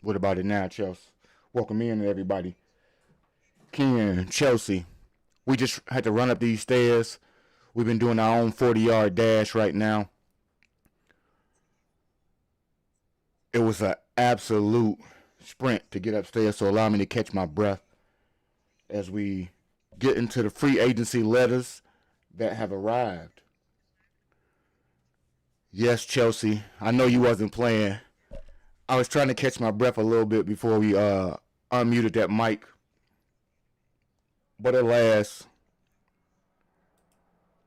What about it now, Chelsea? Welcome in, everybody. Ken, Chelsea. We just had to run up these stairs. We've been doing our own 40-yard dash right now. It was an absolute sprint to get upstairs, so allow me to catch my breath as we get into the free agency letters that have arrived. Yes, Chelsea, I know you wasn't playing. I was trying to catch my breath a little bit before we unmuted that mic. But alas,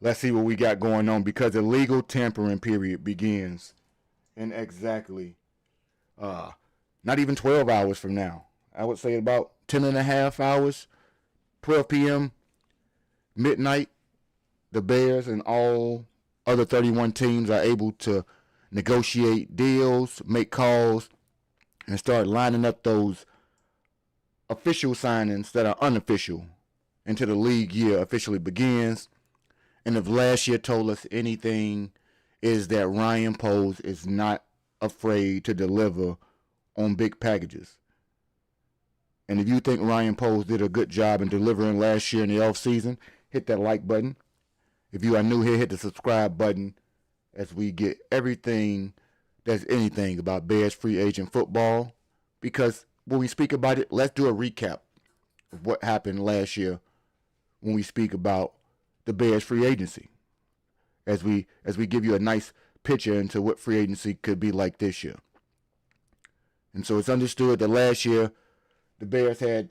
let's see what we got going on because the legal tampering period begins in exactly not even 12 hours from now. I would say about 10 and a half hours, 12 p.m., midnight. The Bears and all other 31 teams are able to negotiate deals, make calls, and start lining up those official signings that are unofficial until the league year officially begins. And if last year told us anything, is that Ryan Poles is not afraid to deliver on big packages. And if you think Ryan Poles did a good job in delivering last year in the offseason, hit that like button. If you are new here, hit the subscribe button as we get everything that's anything about Bears free agent football. Because when we speak about it, let's do a recap of what happened last year when we speak about the Bears free agency. As we give you a nice picture into what free agency could be like this year. And so it's understood that last year the Bears had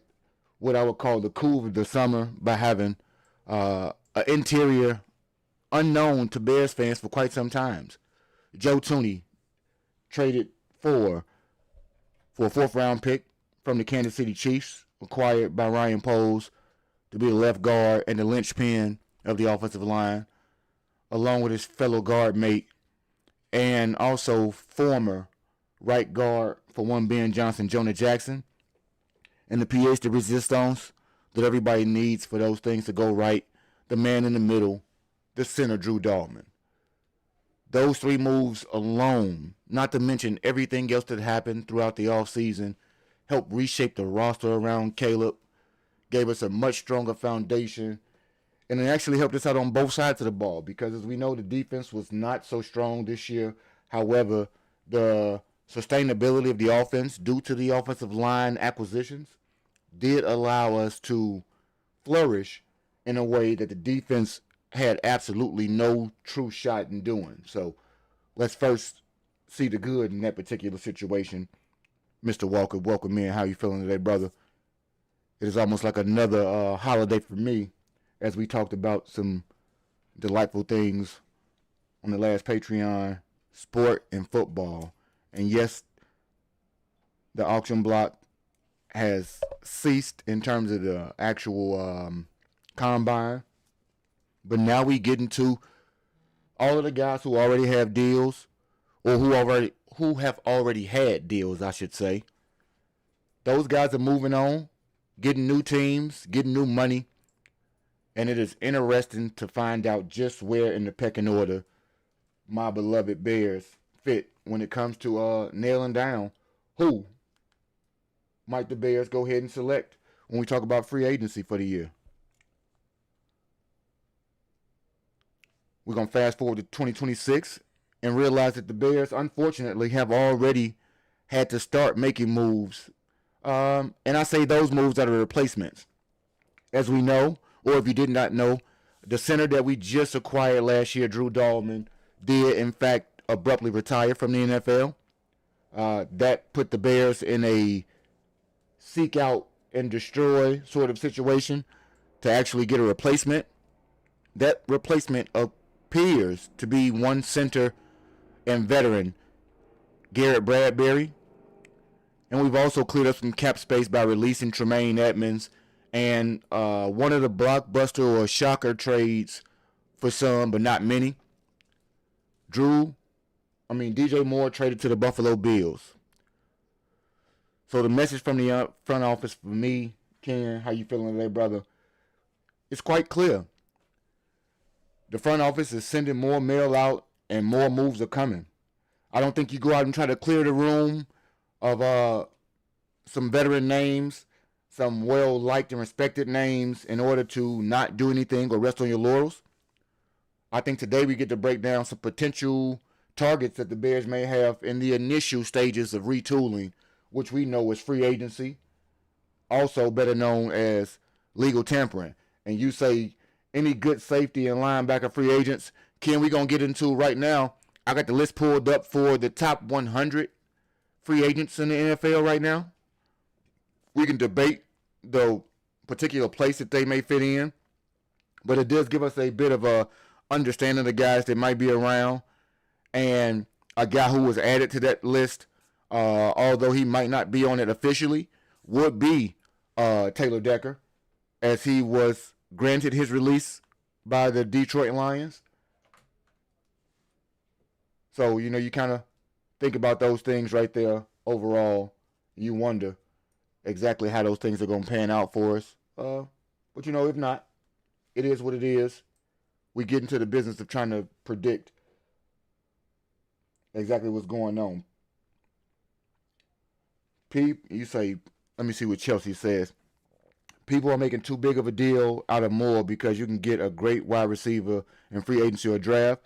what I would call the coup of the summer by having an interior unknown to Bears fans for quite some time. Joe Thuney traded for a fourth-round pick from the Kansas City Chiefs, acquired by Ryan Poles to be the left guard and the linchpin of the offensive line, along with his fellow guard mate and also former right guard for one Ben Johnson, Jonah Jackson, and the pièce de resistance that everybody needs for those things to go right, the man in the middle, the center, Drew Dalman. Those three moves alone, not to mention everything else that happened throughout the offseason, helped reshape the roster around Caleb, gave us a much stronger foundation, and it actually helped us out on both sides of the ball because, as we know, the defense was not so strong this year. However, the sustainability of the offense due to the offensive line acquisitions did allow us to flourish in a way that the defense had absolutely no true shot in doing. So let's first see the good in that particular situation. Mr. Walker, welcome in. How you feeling today, brother? It is almost like another holiday for me as we talked about some delightful things on the last Patreon, sport and football. And yes, the auction block has ceased in terms of the actual combine. But now we get into all of the guys who already have deals, or who have already had deals, I should say. Those guys are moving on, getting new teams, getting new money, and it is interesting to find out just where in the pecking order my beloved Bears fit when it comes to nailing down who might the Bears go ahead and select when we talk about free agency for the year. We're going to fast forward to 2026 and realize that the Bears, unfortunately, have already had to start making moves. And I say those moves are the replacements. As we know, or if you did not know, the center that we just acquired last year, Drew Dalman, did, in fact, abruptly retire from the NFL. That put the Bears in a seek out and destroy sort of situation to actually get a replacement. That replacement appears to be one center and veteran, Garrett Bradbury. And we've also cleared up some cap space by releasing Tremaine Edmonds and one of the blockbuster or shocker trades for some, but not many. DJ Moore traded to the Buffalo Bills. So the message from the front office for me, Ken, how you feeling today, brother? It's quite clear. The front office is sending more mail out and more moves are coming. I don't think you go out and try to clear the room of some veteran names, some well liked and respected names in order to not do anything or rest on your laurels. I think today we get to break down some potential targets that the Bears may have in the initial stages of retooling, which we know is free agency, also better known as legal tampering. And you say any good safety and linebacker free agents, Ken, we going to get into right now. I got the list pulled up for the top 100 free agents in the NFL right now. We can debate the particular place that they may fit in, but it does give us a bit of a understanding of the guys that might be around. And a guy who was added to that list, although he might not be on it officially, would be Taylor Decker, as he was granted his release by the Detroit Lions. So, you kind of think about those things right there overall. You wonder exactly how those things are going to pan out for us. But, if not, it is what it is. We get into the business of trying to predict exactly what's going on. You say, let me see what Chelsea says. People are making too big of a deal out of Moore because you can get a great wide receiver in free agency or draft.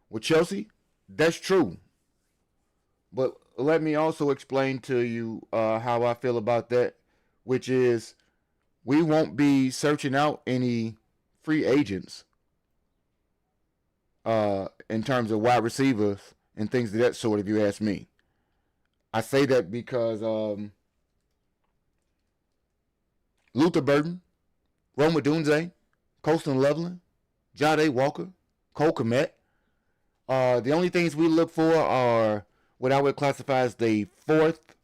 Well, Chelsea, that's true. But let me also explain to you how I feel about that, which is we won't be searching out any free agents in terms of wide receivers and things of that sort, if you ask me. I say that because Luther Burden, Roma Dunze, Colston Loveland, Jade Walker, Cole Kmet. The only things we look for are what I would classify as the fourth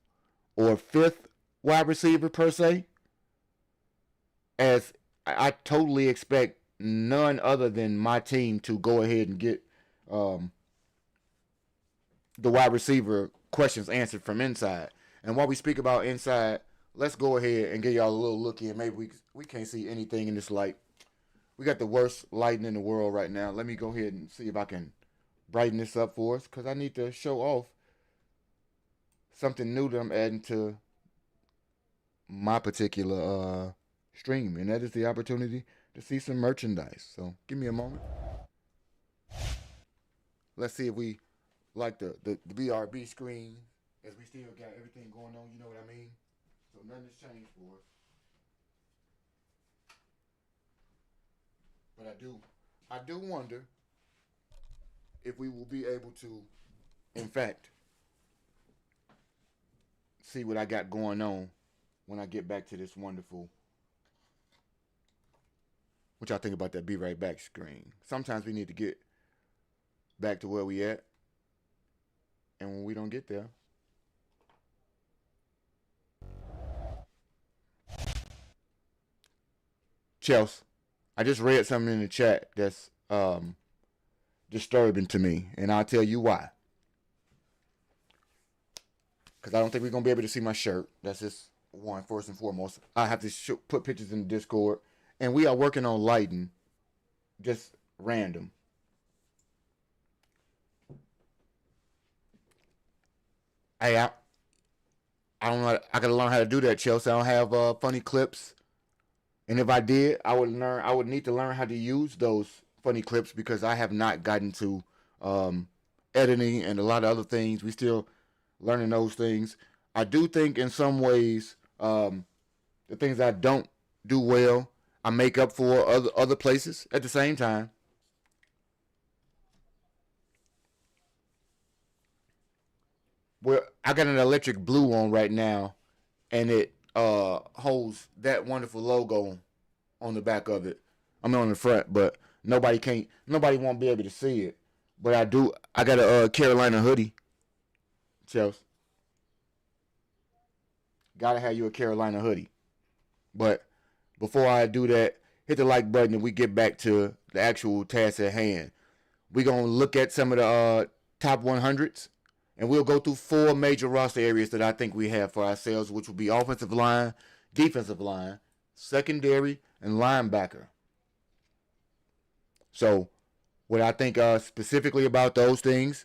or fifth wide receiver per se. As I totally expect none other than my team to go ahead and get the wide receiver questions answered from inside. And while we speak about inside, let's go ahead and give y'all a little look in. Maybe we can't see anything in this light. We got the worst lighting in the world right now. Let me go ahead and see if I can brighten this up for us, because I need to show off something new that I'm adding to my particular stream, and that is the opportunity to see some merchandise. So give me a moment. Let's see if we like the BRB screen, as we still got everything going on, you know what I mean? So nothing has changed for us. But I do wonder if we will be able to, in fact, see what I got going on when I get back to this wonderful, what y'all think about that be right back screen. Sometimes we need to get back to where we at, and when we don't get there, Chelsea, I just read something in the chat that's disturbing to me, and I'll tell you why. Because I don't think we're going to be able to see my shirt. That's just one, first and foremost. I have to put pictures in the Discord, and we are working on lighting, just random. Hey, I don't know. I got to learn how to do that, Chelsea. I don't have funny clips. And if I did, I would need to learn how to use those funny clips, because I have not gotten to editing and a lot of other things. We still learning those things. I do think in some ways the things I don't do well, I make up for other places at the same time. Well, I got an electric blue on right now, and it holds that wonderful logo on the back of it. I mean on the front, but nobody won't be able to see it. But I got a Carolina hoodie, Chelsea. Gotta have you a Carolina hoodie. But before I do that, hit the like button and we get back to the actual task at hand. We're gonna look at some of the top 100s, and we'll go through 4 major roster areas that I think we have for ourselves, which will be offensive line, defensive line, secondary, and linebacker. So, what I think specifically about those things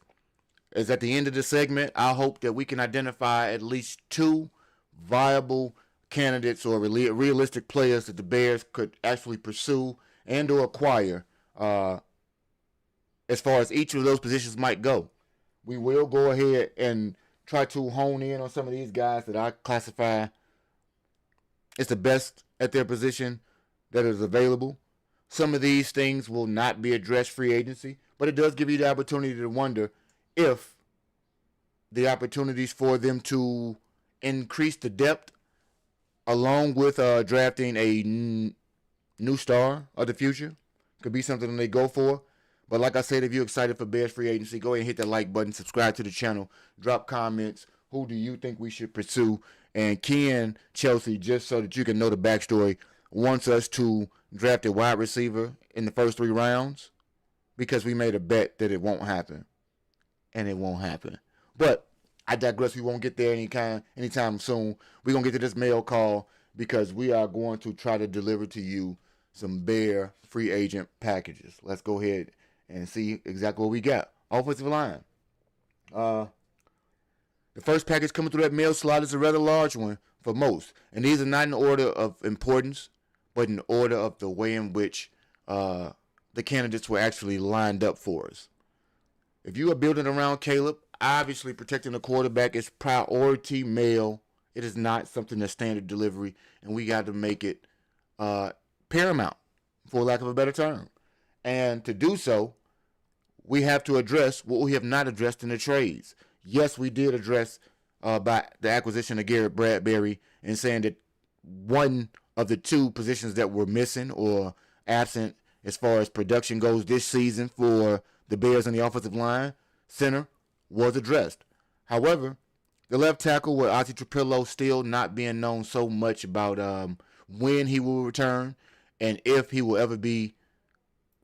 is at the end of the segment, I hope that we can identify at least 2 viable candidates or realistic players that the Bears could actually pursue and or acquire as far as each of those positions might go. We will go ahead and try to hone in on some of these guys that I classify as the best at their position that is available. Some of these things will not be addressed free agency, but it does give you the opportunity to wonder if the opportunities for them to increase the depth along with drafting a new star of the future could be something they go for. But like I said, if you're excited for Bears free agency, go ahead and hit that like button, subscribe to the channel, drop comments. Who do you think we should pursue? And Ken Chelsea, just so that you can know the backstory, wants us to draft a wide receiver in the first 3 rounds because we made a bet that it won't happen. And it won't happen. But I digress. We won't get there anytime soon. We're going to get to this mail call because we are going to try to deliver to you some Bear free agent packages. Let's go ahead and see exactly what we got. Offensive line. The first package coming through that mail slot is a rather large one for most. And these are not in order of importance, but in order of the way in which the candidates were actually lined up for us. If you are building around Caleb, obviously protecting the quarterback is priority mail. It is not something that's standard delivery, and we got to make it paramount, for lack of a better term. And to do so, we have to address what we have not addressed in the trades. Yes, we did address by the acquisition of Garrett Bradbury and saying that one of the 2 positions that were missing or absent as far as production goes this season for the Bears on the offensive line, center, was addressed. However, the left tackle with Ozzie Trapillo still not being known so much about when he will return and if he will ever be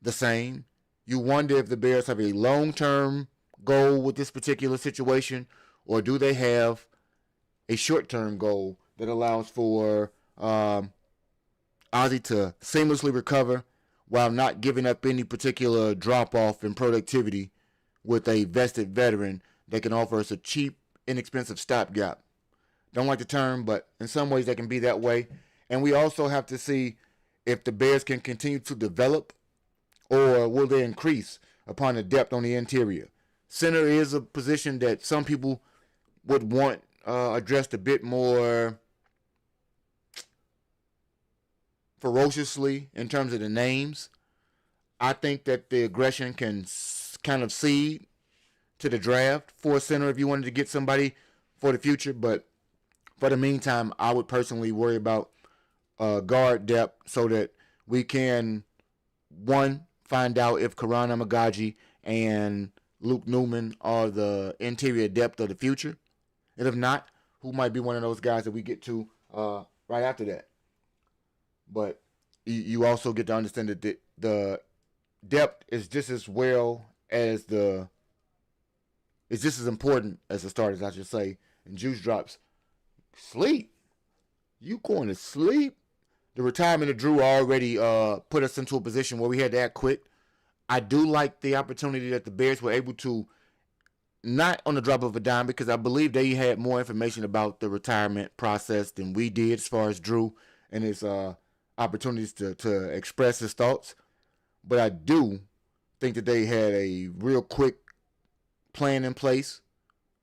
the same. You wonder if the Bears have a long-term goal with this particular situation, or do they have a short-term goal that allows for Ozzie to seamlessly recover while not giving up any particular drop-off in productivity with a vested veteran that can offer us a cheap, inexpensive stopgap. Don't like the term, but in some ways they can be that way. And we also have to see if the Bears can continue to develop or will they increase upon the depth on the interior. Center is a position that some people would want addressed a bit more ferociously in terms of the names. I think that the aggression can kind of seed to the draft for a center if you wanted to get somebody for the future. But for the meantime, I would personally worry about guard depth so that we can, one, find out if Karan Amagaji and Luke Newman are the interior depth of the future. And if not, who might be one of those guys that we get to right after that. But you also get to understand that the depth is just as well as it's just as important as the starters, I should say. And Juice drops, sleep. You going to sleep? The retirement of Drew already put us into a position where we had to act quick. I do like the opportunity that the Bears were able to, not on the drop of a dime, because I believe they had more information about the retirement process than we did as far as Drew and his opportunities to express his thoughts. But I do think that they had a real quick plan in place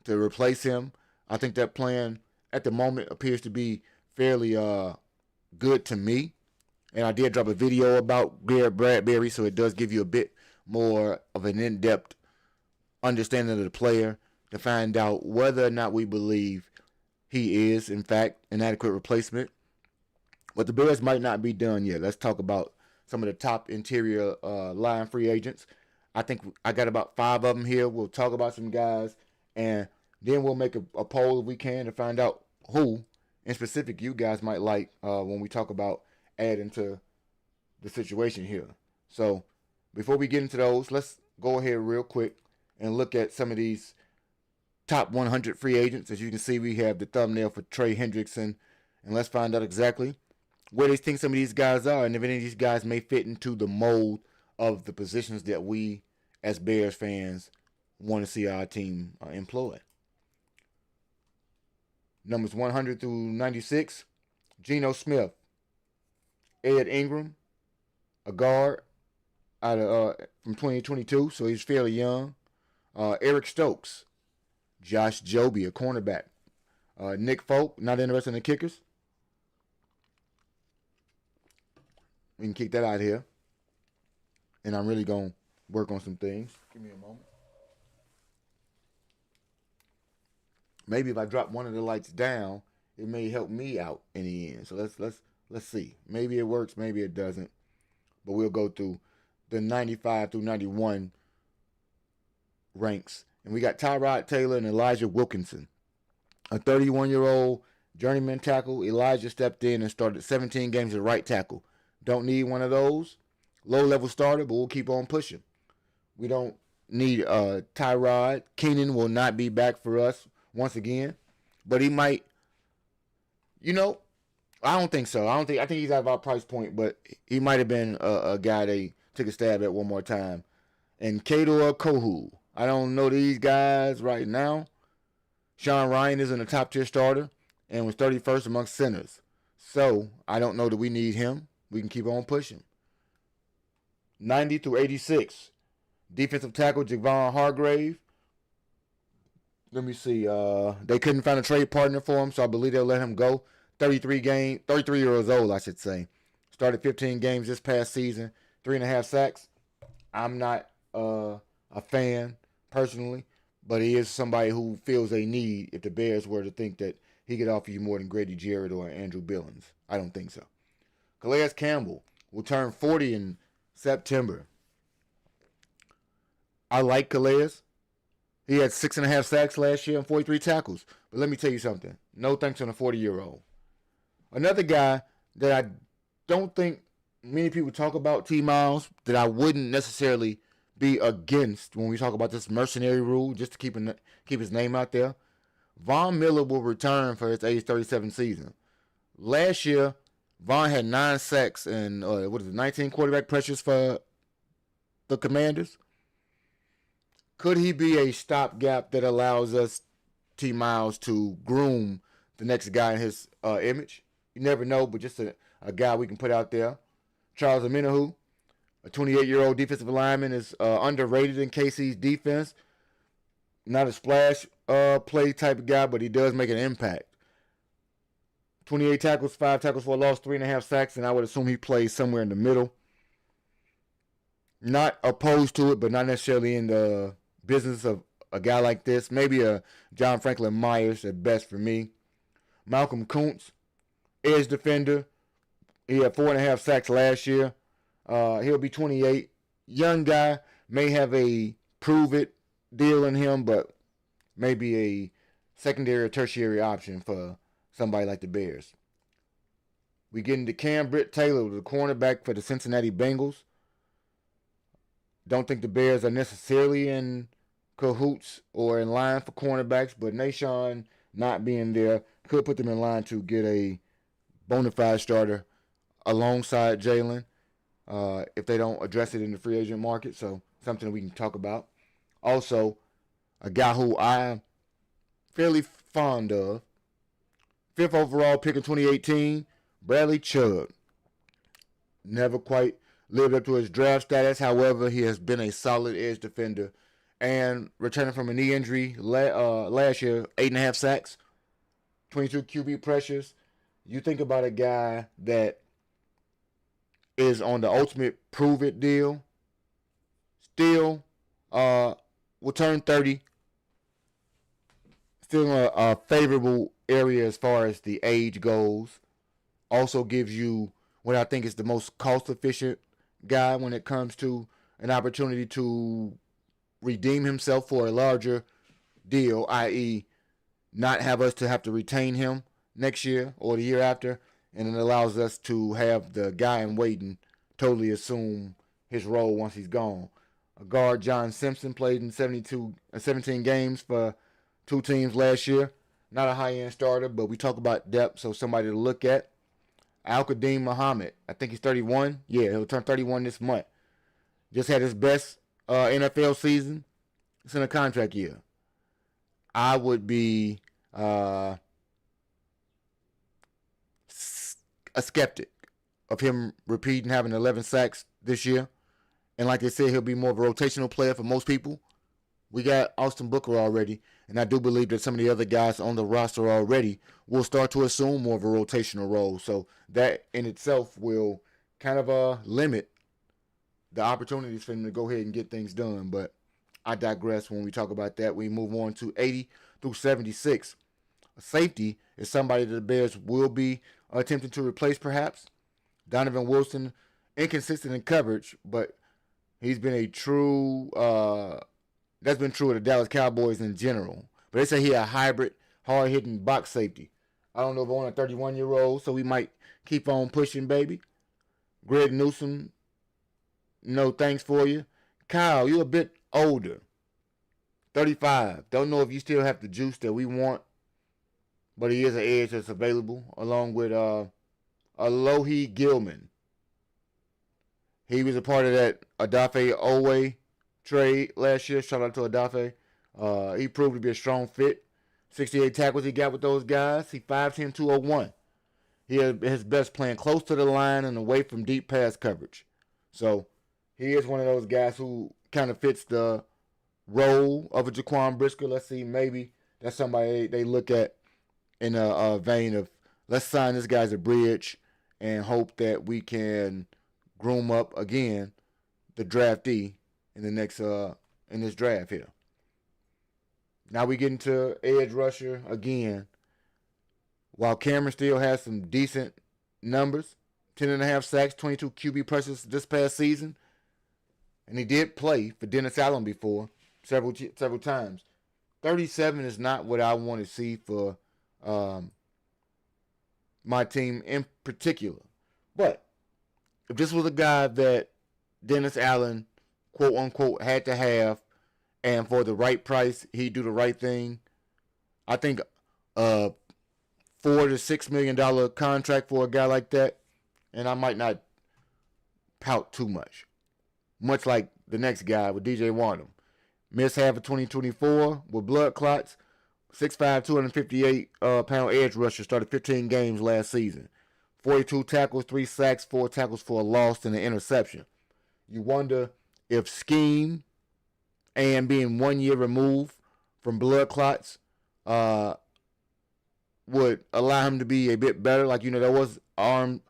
to replace him. I think that plan at the moment appears to be fairly good to me. And I did drop a video about Garrett Bradbury, so it does give you a bit more of an in-depth understanding of the player to find out whether or not we believe he is, in fact, an adequate replacement. But the Bears might not be done yet. Let's talk about some of the top interior line free agents. I think I got about 5 of them here. We'll talk about some guys, and then we'll make a poll if we can to find out who, in specific, you guys might like when we talk about adding to the situation here. So before we get into those, let's go ahead real quick and look at some of these top 100 free agents. As you can see, we have the thumbnail for Trey Hendrickson, and let's find out exactly where they think some of these guys are and if any of these guys may fit into the mold of the positions that we as Bears fans want to see our team employ. numbers 100 through 96. Geno Smith, Ed Ingram, a guard out of from 2022, so he's fairly young. Eric Stokes, Josh Joby, a cornerback. Nick Folk, not interested in the kickers. We can kick that out here. And I'm really going to work on some things. Give me a moment. Maybe if I drop one of the lights down, it may help me out in the end. So let's see. Maybe it works, maybe it doesn't. But we'll go through the 95 through 91 ranks. And we got Tyrod Taylor and Elijah Wilkinson. A 31-year-old journeyman tackle. Elijah stepped in and started 17 games at right tackle. Don't need one of those. Low-level starter, but we'll keep on pushing. We don't need Tyrod. Keenan will not be back for us once again. But he might, I don't think so. I think he's out of our price point, but he might have been a guy they took a stab at one more time. And Kador Kohu. I don't know these guys right now. Sean Ryan isn't a top-tier starter and was 31st amongst centers. So I don't know that we need him. We can keep on pushing. 90 through 86. Defensive tackle Javon Hargrave. Let me see. They couldn't find a trade partner for him, so I believe they'll let him go. 33 years old, I should say. Started 15 games this past season. 3.5 sacks. I'm not a fan personally, but he is somebody who feels a need if the Bears were to think that he could offer you more than Grady Jarrett or Andrew Billings. I don't think so. Calais Campbell will turn 40 in September. I like Calais. He had 6.5 sacks last year and 43 tackles. But let me tell you something. No thanks on a 40-year-old. Another guy that I don't think many people talk about, T. Miles, that I wouldn't necessarily be against when we talk about this mercenary rule, just to keep his name out there. Von Miller will return for his age 37 season. Last year, Von had 9 sacks and 19 quarterback pressures for the Commanders. Could he be a stopgap that allows us, T. Miles, to groom the next guy in his image? You never know, but just a guy we can put out there. Charles Omenihu, a 28-year-old defensive lineman, is underrated in KC's defense. Not a splash play type of guy, but he does make an impact. 28 tackles, 5 tackles for a loss, 3.5 sacks, and I would assume he plays somewhere in the middle. Not opposed to it, but not necessarily in the business of a guy like this. Maybe a John Franklin Myers at best for me. Malcolm Kuntz, edge defender. He had 4.5 sacks last year. He'll be 28. Young guy, may have a prove-it deal in him, but maybe a secondary or tertiary option for somebody like the Bears. We get into Cam Britt-Taylor, the cornerback for the Cincinnati Bengals. Don't think the Bears are necessarily in cahoots or in line for cornerbacks, but Nashawn not being there could put them in line to get a bona fide starter alongside Jalen if they don't address it in the free agent market. So something we can talk about. Also, a guy who I'm fairly fond of, 5th overall pick in 2018, Bradley Chubb. Never quite lived up to his draft status. However, he has been a solid edge defender. And returning from a knee injury last year, 8.5 sacks, 22 QB pressures. You think about a guy that is on the ultimate prove-it deal. Still will turn 30. Still in a favorable area as far as the age goes. Also gives you what I think is the most cost-efficient guy when it comes to an opportunity to redeem himself for a larger deal, i.e. not have us to have to retain him next year or the year after, and it allows us to have the guy in waiting totally assume his role once he's gone. A guard, John Simpson, played in 17 games for 2 teams last year. Not a high-end starter, but we talk about depth, so somebody to look at. Al-Qadim Muhammad, I think he's 31. Yeah, he'll turn 31 this month. Just had his best NFL season. It's in a contract year. I would be a skeptic of him repeating having 11 sacks this year. And like they said, he'll be more of a rotational player for most people. We got Austin Booker already, and I do believe that some of the other guys on the roster already will start to assume more of a rotational role. So that in itself will kind of limit the opportunities for him to go ahead and get things done. But I digress when we talk about that. We move on to 80 through 76. A safety is somebody that the Bears will be attempting to replace perhaps. Donovan Wilson, inconsistent in coverage, but he's been a true that's been true of the Dallas Cowboys in general. But they say he's a hybrid, hard-hitting box safety. I don't know if I want a 31-year-old, so we might keep on pushing, baby. Greg Newsome, no thanks for you. Kyle, you're a bit older. 35. Don't know if you still have the juice that we want, but he is an edge that's available, along with Alohi Gilman. He was a part of that Adafe Owe trade last year. Shout out to Adafe. He proved to be a strong fit. 68 tackles he got with those guys. He 5'10", 201. He had his best playing close to the line and away from deep pass coverage. So he is one of those guys who kind of fits the role of a Jaquan Brisker. Let's see, maybe that's somebody they look at in a vein of, let's sign this guy as a bridge and hope that we can groom up again the draftee in the next in this draft here. Now we get into edge rusher again. While Cameron still has some decent numbers, 10.5 sacks, 22 QB pressures this past season, and he did play for Dennis Allen before several times. 37 is not what I want to see for my team in particular. But if this was a guy that Dennis Allen, quote unquote, had to have, and for the right price, he'd do the right thing, I think $4 to $6 million contract for a guy like that, and I might not pout too much. Much like the next guy with DJ Wonnum. Missed half of 2024 with blood clots. 6'5", 258-pound edge rusher. Started 15 games last season. 42 tackles, 3 sacks, 4 tackles for a loss and an interception. You wonder if scheme and being 1 year removed from blood clots would allow him to be a bit better. Like, there was arm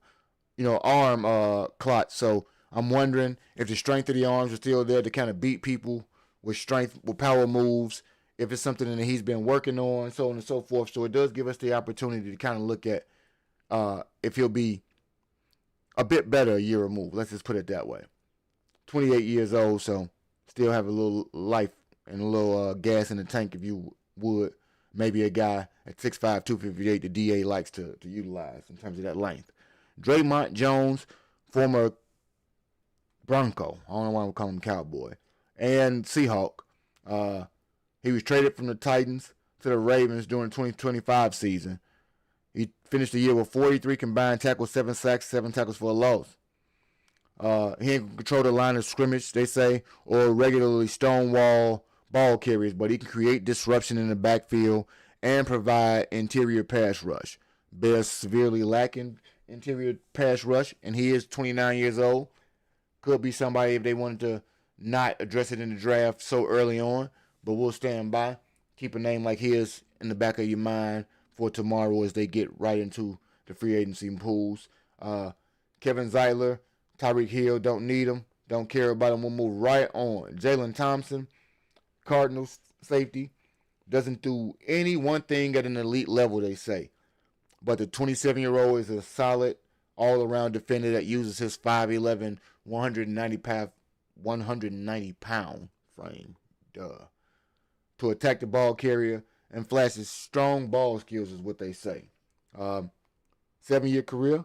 clots. So I'm wondering if the strength of the arms are still there to kind of beat people with strength, with power moves, if it's something that he's been working on, so on and so forth. So it does give us the opportunity to kind of look at if he'll be a bit better a year removed. Let's just put it that way. 28 years old, so still have a little life and a little gas in the tank, if you would. Maybe a guy at 6'5", 258 the DA likes to utilize in terms of that length. Draymond Jones, former Bronco. I don't know why we call him Cowboy. And Seahawk. He was traded from the Titans to the Ravens during the 2025 season. He finished the year with 43 combined tackles, 7 sacks, 7 tackles for a loss. He can control the line of scrimmage, they say, or regularly stonewall ball carriers, but he can create disruption in the backfield and provide interior pass rush. Bears severely lacking interior pass rush, and he is 29 years old. Could be somebody if they wanted to not address it in the draft so early on, but we'll stand by. Keep a name like his in the back of your mind for tomorrow as they get right into the free agency pools. Kevin Zeitler, Tyreek Hill, don't need him. Don't care about him. We'll move right on. Jalen Thompson, Cardinals safety, doesn't do any one thing at an elite level, they say. But the 27-year-old is a solid all-around defender that uses his 5'11", 190-pound frame to attack the ball carrier and flashes strong ball skills is what they say. 7-year career.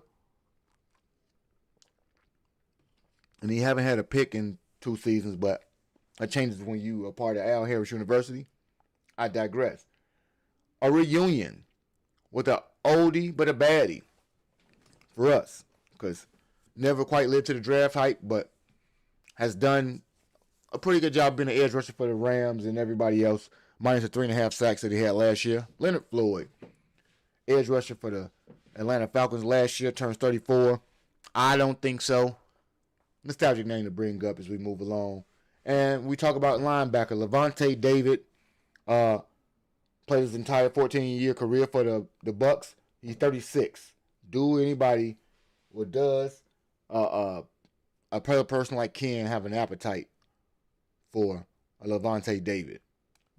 And he haven't had a pick in 2 seasons, but that changes when you are part of Al Harris University. I digress. A reunion with a oldie but a baddie for us, because never quite lived to the draft hype, but has done a pretty good job being an edge rusher for the Rams and everybody else, minus the 3.5 sacks that he had last year. Leonard Floyd, edge rusher for the Atlanta Falcons last year, turns 34. I don't think so. Nostalgic name to bring up as we move along. And we talk about linebacker. Levante David played his entire 14-year career for the Bucks. He's 36. Do anybody or does a person like Ken have an appetite for a Levante David?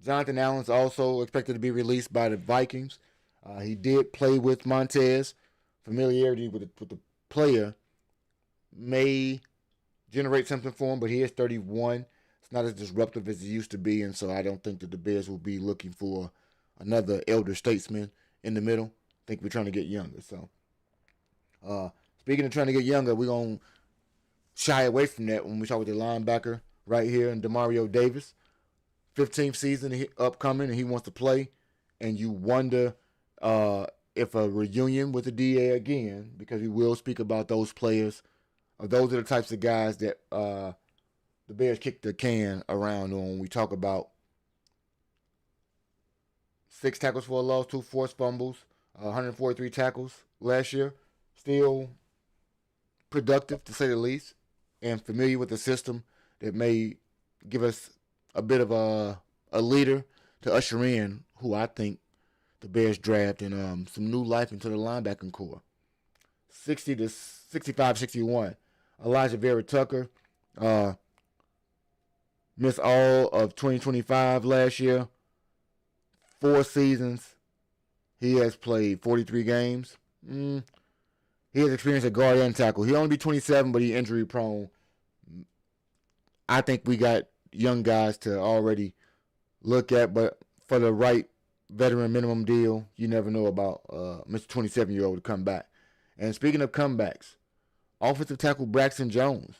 Jonathan Allen's also expected to be released by the Vikings. He did play with Montez. Familiarity with the player may generate something for him, but he is 31. It's not as disruptive as he used to be, and so I don't think that the Bears will be looking for another elder statesman in the middle. I think we're trying to get younger. So, speaking of trying to get younger, we're going to shy away from that when we talk with the linebacker right here in Demario Davis. 15th season upcoming, and he wants to play, and you wonder if a reunion with the DA again, because we will speak about those players. Those are the types of guys that the Bears kick the can around on when we talk about 6 tackles for a loss, 2 forced fumbles, 143 tackles last year. Still productive, to say the least, and familiar with the system that may give us a bit of a leader to usher in who I think the Bears draft and some new life into the linebacking core. 60 to 65, 61. Elijah Vera Tucker missed all of 2025 last year. 4 seasons. He has played 43 games. He has experience at guard and tackle. He'll only be 27, but he's injury prone. I think we got young guys to already look at, but for the right veteran minimum deal, you never know about Mr. 27-year-old to come back. And speaking of comebacks, offensive tackle Braxton Jones.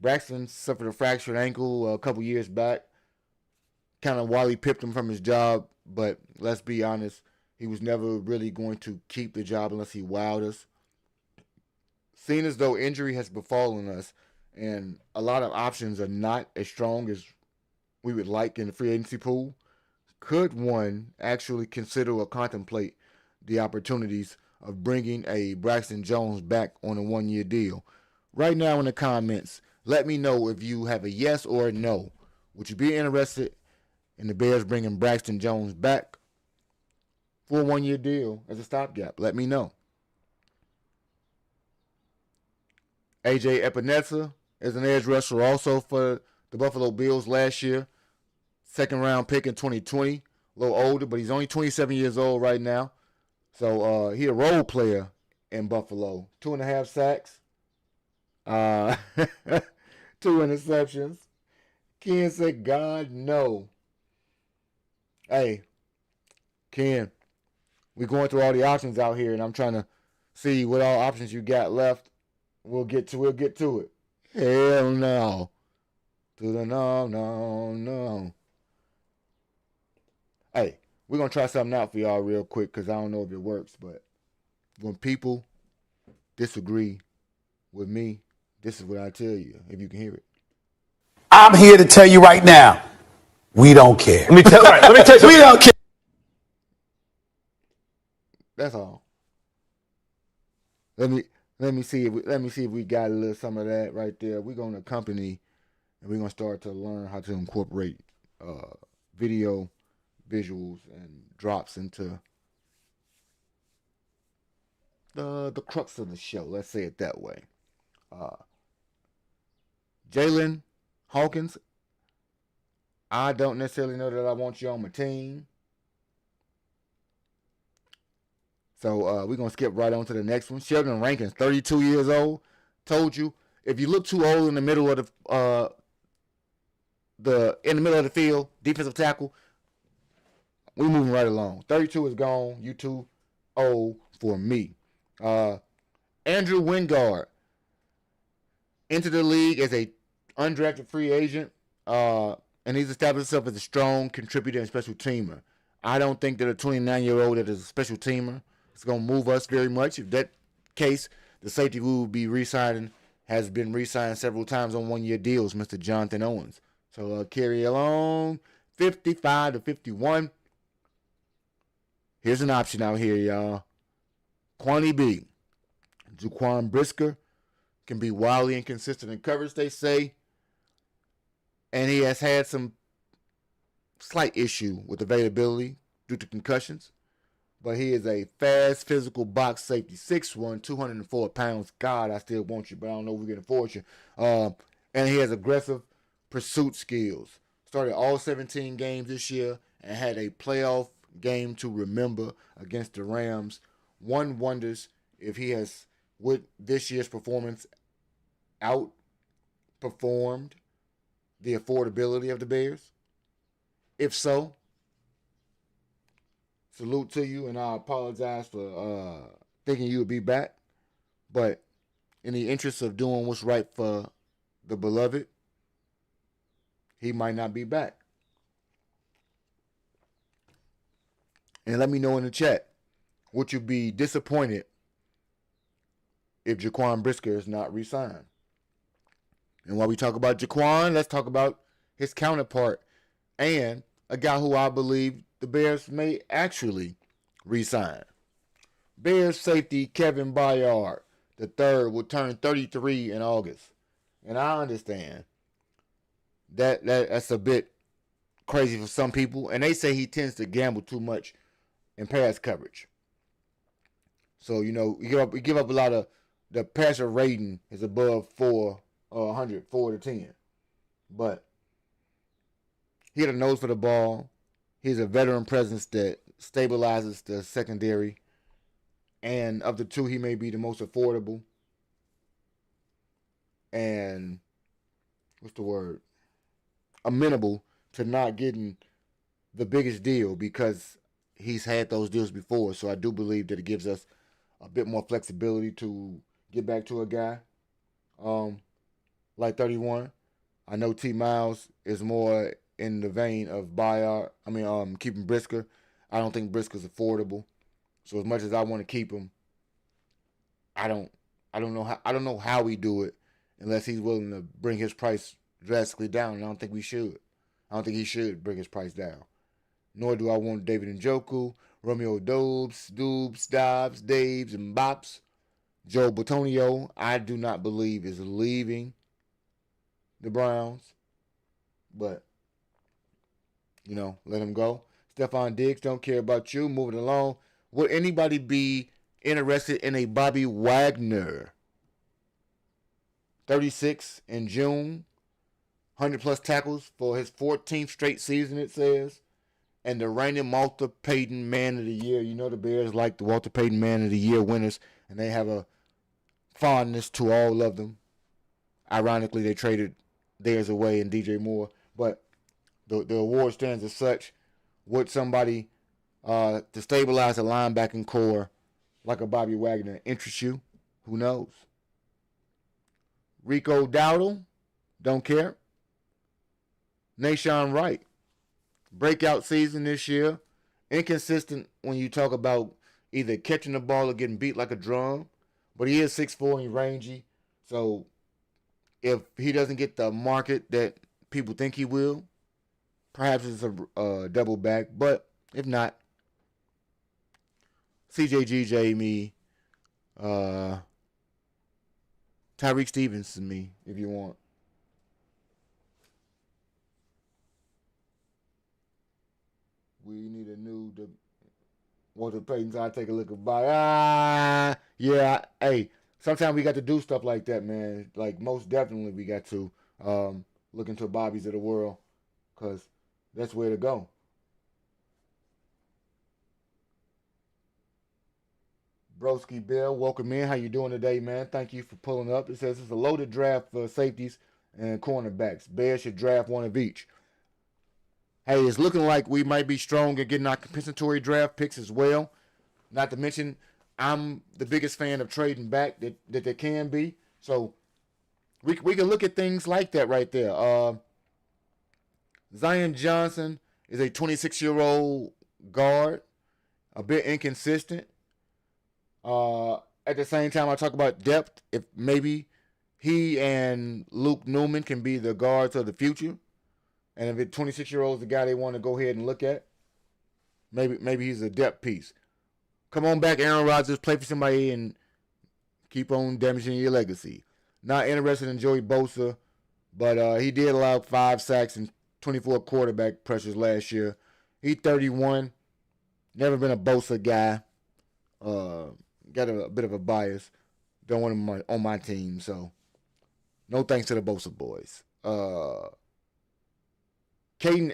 Braxton suffered a fractured ankle a couple years back. Kind of Wally pipped him from his job, but let's be honest, he was never really going to keep the job unless he wowed us. Seeing as though injury has befallen us and a lot of options are not as strong as we would like in the free agency pool, could one actually consider or contemplate the opportunities of bringing a Braxton Jones back on a 1-year deal? Right now in the comments, let me know if you have a yes or a no. Would you be interested in the Bears bringing Braxton Jones back for a 1-year deal as a stopgap? Let me know. AJ Epinesa is an edge rusher also for the Buffalo Bills last year. 2nd-round pick in 2020. A little older, but he's only 27 years old right now. So he's a role player in Buffalo. 2.5 sacks. 2 interceptions. Ken said, God, no. Hey, Ken, we're going through all the options out here, and I'm trying to see what all options you got left. We'll get to it. Hell no. To the no. Hey, we're going to try something out for y'all real quick because I don't know if it works, but when people disagree with me, this is what I tell you, if you can hear it. I'm here to tell you right now, we don't care. Let me tell you. We don't care. That's all. Let me see if we got a little some of that right there. We're gonna accompany, and we're gonna start to learn how to incorporate video, visuals, and drops into the crux of the show. Let's say it that way. Jalen Hawkins. I don't necessarily know that I want you on my team. So we're going to skip right on to the next one. Sheldon Rankins, 32 years old. Told you, if you look too old in the middle of the field, defensive tackle, we're moving right along. 32 is gone. You too old for me. Andrew Wingard entered the league as a undrafted free agent, and he's established himself as a strong contributor and special teamer. I don't think that a 29-year-old that is a special teamer is going to move us very much. If that case, the safety we will be re-signing has been re-signed several times on 1-year deals, Mr. Jonathan Owens. So carry along, 55 to 51. Here's an option out here, y'all. Quantity B. Jaquan Brisker can be wildly inconsistent in coverage, they say. And he has had some slight issue with availability due to concussions. But he is a fast, physical box safety. 6'1", 204 pounds. God, I still want you, but I don't know if we can afford you. And he has aggressive pursuit skills. Started all 17 games this year and had a playoff game to remember against the Rams. One wonders if he has, with this year's performance, outperformed the affordability of the Bears. If so, salute to you, and I apologize for thinking you would be back. But in the interest of doing what's right for the beloved, he might not be back. And let me know in the chat, would you be disappointed if Jaquan Brisker is not re-signed? And while we talk about Jaquan, let's talk about his counterpart and a guy who I believe the Bears may actually re-sign. Bears safety Kevin Byard III will turn 33 in August. And I understand that's a bit crazy for some people. And they say he tends to gamble too much in pass coverage. So, you give up a lot of, the passer rating is above 4 to 10. But he had a nose for the ball. He's a veteran presence that stabilizes the secondary. And of the two, he may be the most affordable. And what's the word? Amenable to not getting the biggest deal because he's had those deals before. So I do believe that it gives us a bit more flexibility to get back to a guy like 31. I know T. Miles is more in the vein of keeping Brisker. I don't think Brisker's affordable. So as much as I want to keep him, I don't know how we do it unless he's willing to bring his price drastically down. And I don't think we should. I don't think he should bring his price down. Nor do I want David Njoku, Romeo Dobbs, Daves, and Bops. Joe Batonio, I do not believe is leaving the Browns. But, let him go. Stephon Diggs, don't care about you. Moving along. Would anybody be interested in a Bobby Wagner? 36 in June. 100-plus tackles for his 14th straight season, it says. And the reigning Walter Payton Man of the Year. The Bears like the Walter Payton Man of the Year winners. And they have a fondness to all of them. Ironically, they traded theirs away in DJ Moore. But the award stands as such. Would somebody to stabilize a linebacking core like a Bobby Wagner interest you? Who knows? Rico Dowdle, don't care. Nashawn Wright, breakout season this year. Inconsistent when you talk about either catching the ball or getting beat like a drum. But he is 6'4" and rangy. So if he doesn't get the market that people think he will, perhaps it's a double back. But if not, CJGJ me, Tyreek Stevenson me, if you want. We need a new Walter Payton's. I take a look at by. Yeah. Hey, sometimes we got to do stuff like that, man. Like most definitely, we got to look into Bobbies of the world, cause that's where to go. Broski Bill, welcome in. How you doing today, man? Thank you for pulling up. It says it's a loaded draft for safeties and cornerbacks. Bears should draft one of each. Hey, it's looking like we might be strong in getting our compensatory draft picks as well. Not to mention, I'm the biggest fan of trading back that there can be. So we can look at things like that right there. Zion Johnson is a 26-year-old guard, a bit inconsistent. At the same time, I talk about depth. If maybe he and Luke Newman can be the guards of the future. And if it's 26-year-old is the guy they want to go ahead and look at, maybe he's a depth piece. Come on back, Aaron Rodgers, play for somebody and keep on damaging your legacy. Not interested in Joey Bosa, but he did allow 5 sacks and 24 quarterback pressures last year. He's 31. Never been a Bosa guy. Got a bit of a bias. Don't want him on my team, so no thanks to the Bosa boys. Caden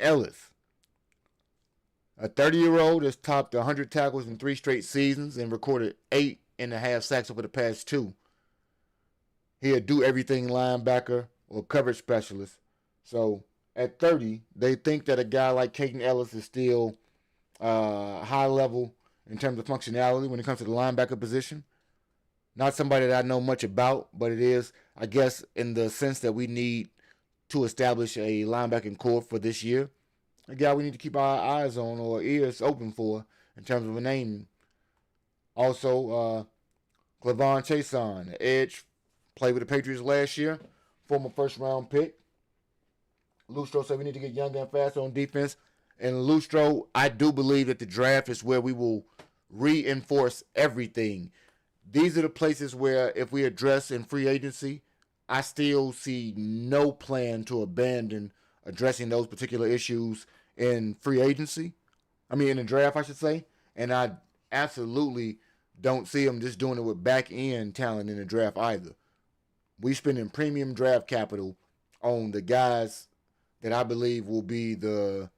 Ellis, a 30-year-old has topped 100 tackles in 3 straight seasons and recorded 8.5 sacks over the past 2. He a do-everything linebacker or coverage specialist. So at 30, they think that a guy like Caden Ellis is still high level in terms of functionality when it comes to the linebacker position. Not somebody that I know much about, but it is, I guess, in the sense that we need to establish a linebacking core for this year. A guy we need to keep our eyes on or ears open for in terms of a name. Also, Clavon Chason, edge, played with the Patriots last year, former first-round pick. Lustro said we need to get younger and faster on defense. And Lustro, I do believe that the draft is where we will reinforce everything. These are the places where if we address in free agency, I still see no plan to abandon addressing those particular issues in free agency. I mean, in the draft, I should say. And I absolutely don't see them just doing it with back-end talent in the draft either. We spending premium draft capital on the guys that I believe will be the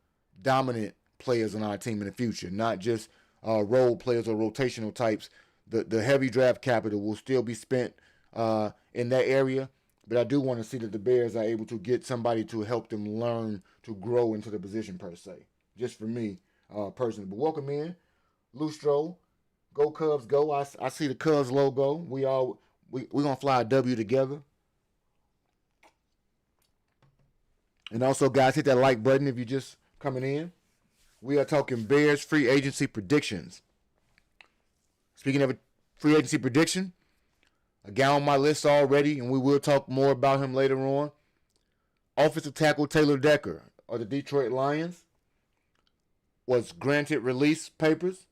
dominant players on our team in the future, not just role players or rotational types. The heavy draft capital will still be spent in that area, but I do want to see that the Bears are able to get somebody to help them learn to grow into the position per se. Just for me, personally. But welcome in, Lustro. Go Cubs, go! I see the Cubs logo. We gonna fly a W together. And also, guys, hit that like button if you're just coming in. We are talking Bears free agency predictions. Speaking of a free agency prediction, a guy on my list already, and we will talk more about him later on. Offensive tackle Taylor Decker of the Detroit Lions was granted release papers.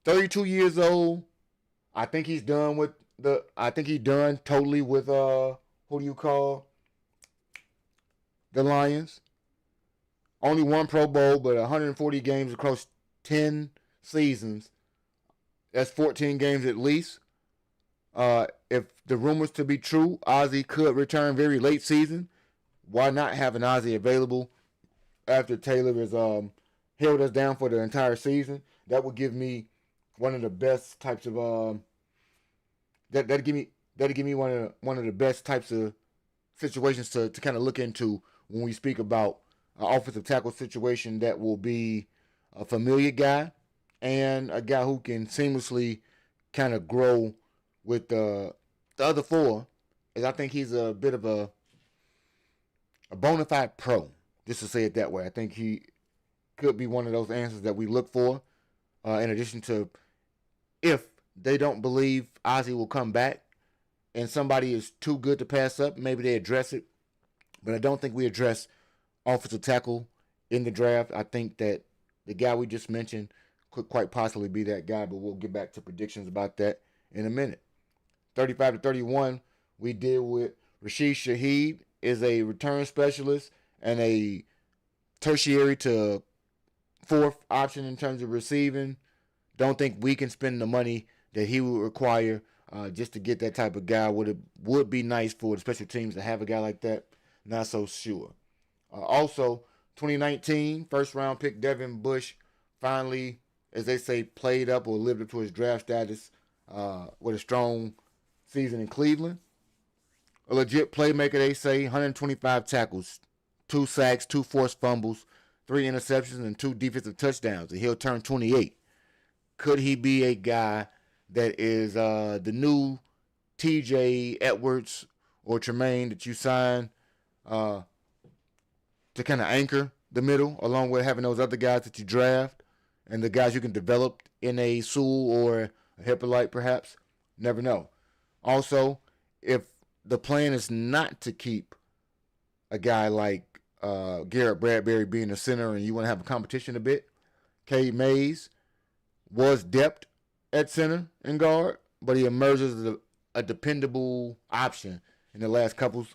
32 years old. I think he's done totally with who do you call the Lions. Only one Pro Bowl, but 140 games across 10 seasons. That's 14 games at least. If the rumors to be true, Ozzie could return very late season. Why not have an Ozzie available after Taylor has held us down for the entire season? That would give me one of the best types of that'd give me one of the best types of situations to kind of look into when we speak about an offensive tackle situation that will be a familiar guy and a guy who can seamlessly kind of grow with the other 4. Is I think he's a bit of a bona fide pro, just to say it that way. I think he could be one of those answers that we look for. In addition to, if they don't believe Ozzie will come back and somebody is too good to pass up, maybe they address it. But I don't think we address offensive tackle in the draft. I think that the guy we just mentioned could quite possibly be that guy, but we'll get back to predictions about that in a minute. 35 to 31, we deal with Rashid Shaheed, is a return specialist and a tertiary to 4th option in terms of receiving. Don't think we can spend the money that he would require just to get that type of guy. Would be nice for the special teams to have a guy like that. Not so sure. Also, 2019 first-round pick Devin Bush finally, as they say, played up or lived up to his draft status with a strong season in Cleveland. A legit playmaker, they say, 125 tackles, 2 sacks, 2 forced fumbles, 3 interceptions, and 2 defensive touchdowns. And he'll turn 28. Could he be a guy that is the new TJ Edwards or Tremaine that you sign to kind of anchor the middle, along with having those other guys that you draft and the guys you can develop in a Sewell or a Hippolyte perhaps? Never know. Also, if the plan is not to keep a guy like Garrett Bradbury being a center and you want to have a competition a bit, Cade Mays was depth at center and guard, but he emerges as a dependable option in the last couple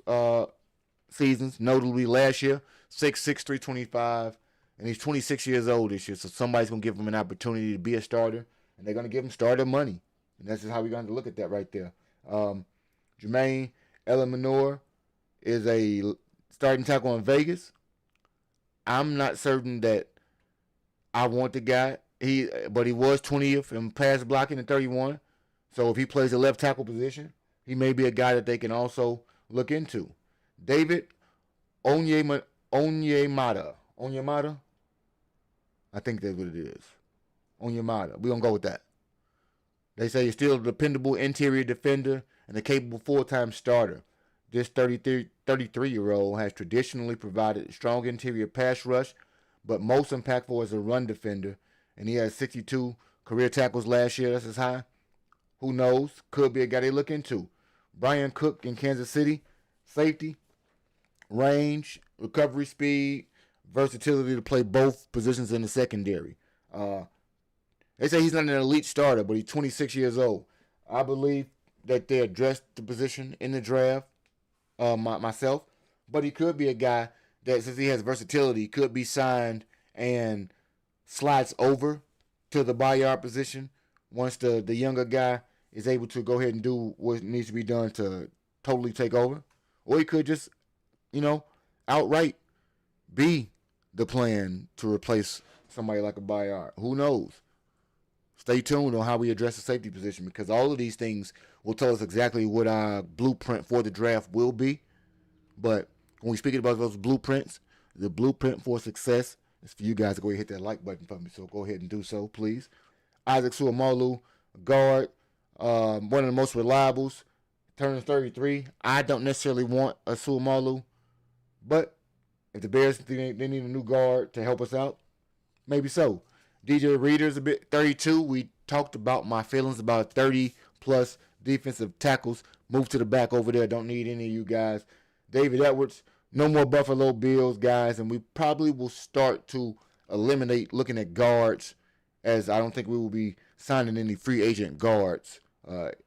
seasons, notably last year, 6'6", 325, and he's 26 years old this year, so somebody's going to give him an opportunity to be a starter, and they're going to give him starter money, and that's just how we're going to look at that right there. Jermaine Eleanor is a starting tackle in Vegas. I'm not certain that I want the guy. But he was 20th in pass blocking and 31. So if he plays the left tackle position, he may be a guy that they can also look into. David Onyemata. Onyemata? I think that's what it is. Onyemata. We're going to go with that. They say he's still a dependable interior defender and a capable full-time starter. This 33-year-old has traditionally provided strong interior pass rush, but most impactful as a run defender, and he has 62 career tackles last year. That's his high. Who knows? Could be a guy they look into. Brian Cook in Kansas City, safety, range, recovery speed, versatility to play both positions in the secondary. They say he's not an elite starter, but he's 26 years old. I believe that they addressed the position in the draft, myself, but he could be a guy that, since he has versatility, could be signed and slides over to the Bayard position once the younger guy is able to go ahead and do what needs to be done to totally take over. Or he could just, outright be the plan to replace somebody like a Bayard. Who knows? Stay tuned on how we address the safety position, because all of these things will tell us exactly what our blueprint for the draft will be. But when we speak about those blueprints, the blueprint for success is for you guys to go ahead and hit that like button for me. So go ahead and do so, please. Isaac Suamalu, guard, one of the most reliables, turns 33. I don't necessarily want a Suamalu, but if the Bears think they need a new guard to help us out, maybe so. DJ Reader's a bit 32. We talked about my feelings about 30-plus defensive tackles. Move to the back over there. Don't need any of you guys. David Edwards, no more Buffalo Bills guys, and we probably will start to eliminate looking at guards, as I don't think we will be signing any free agent guards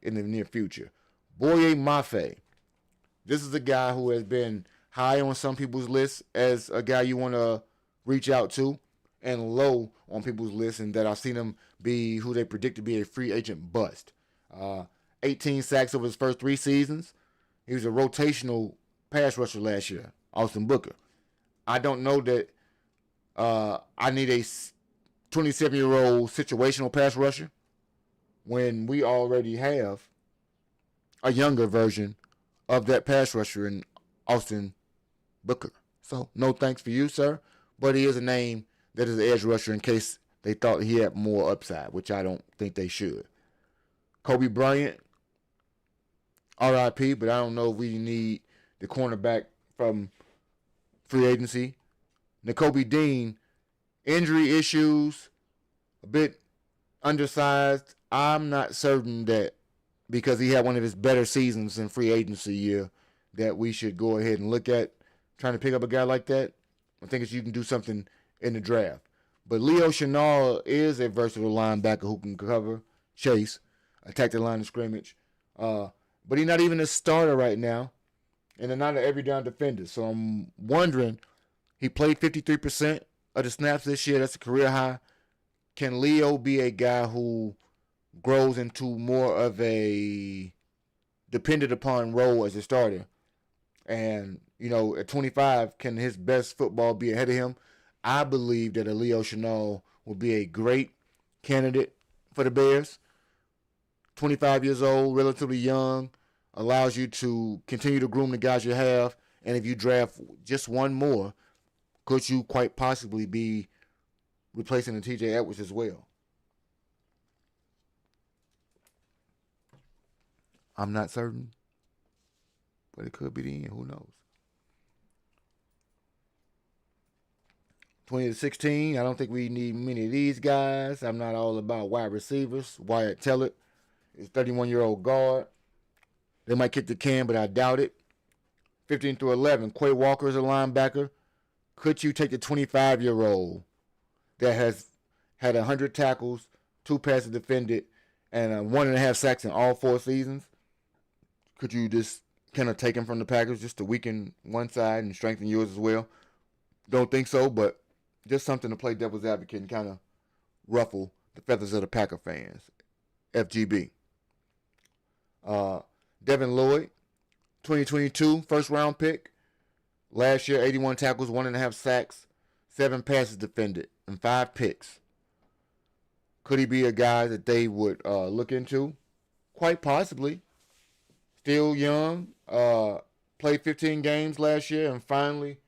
in the near future. Boye Mafe. This is a guy who has been high on some people's lists as a guy you want to reach out to, and low on people's lists, and that I've seen him be who they predict to be a free agent bust. 18 sacks over his first 3 seasons. He was a rotational pass rusher last year, Austin Booker. I don't know that I need a 27-year-old situational pass rusher when we already have a younger version of that pass rusher in Austin Booker. So no thanks for you, sir, but he is a name that is an edge rusher in case they thought he had more upside, which I don't think they should. Kobe Bryant, RIP, but I don't know if we need the cornerback from free agency. Nakobe Dean, injury issues, a bit undersized. I'm not certain that because he had one of his better seasons in free agency year that we should go ahead and look at trying to pick up a guy like that. I think you can do something in the draft. But Leo Chenal is a versatile linebacker who can cover, chase, attack the line of scrimmage. But he's not even a starter right now, and they're not an every down defender. So I'm wondering, he played 53% of the snaps this year. That's a career high. Can Leo be a guy who grows into more of a dependent upon role as a starter? And, at 25, can his best football be ahead of him? I believe that a Leo Chenal will be a great candidate for the Bears. 25 years old, relatively young, allows you to continue to groom the guys you have. And if you draft just one more, could you quite possibly be replacing the TJ Edwards as well? I'm not certain, but it could be the end. Who knows? 2016, I don't think we need many of these guys. I'm not all about wide receivers. Wyatt Tellett is 31-year-old guard. They might kick the can, but I doubt it. 15 through 11, Quay Walker is a linebacker. Could you take the 25-year-old that has had 100 tackles, 2 passes defended, and 1.5 sacks in all 4 seasons. Could you just kind of take him from the Packers just to weaken one side and strengthen yours as well? Don't think so, but just something to play devil's advocate and kind of ruffle the feathers of the Packer fans. FGB. Devin Lloyd, 2022 first round pick. Last year, 81 tackles, 1.5 sacks, 7 passes defended, and 5 picks. Could he be a guy that they would look into? Quite possibly. Still young. Played 15 games last year and finally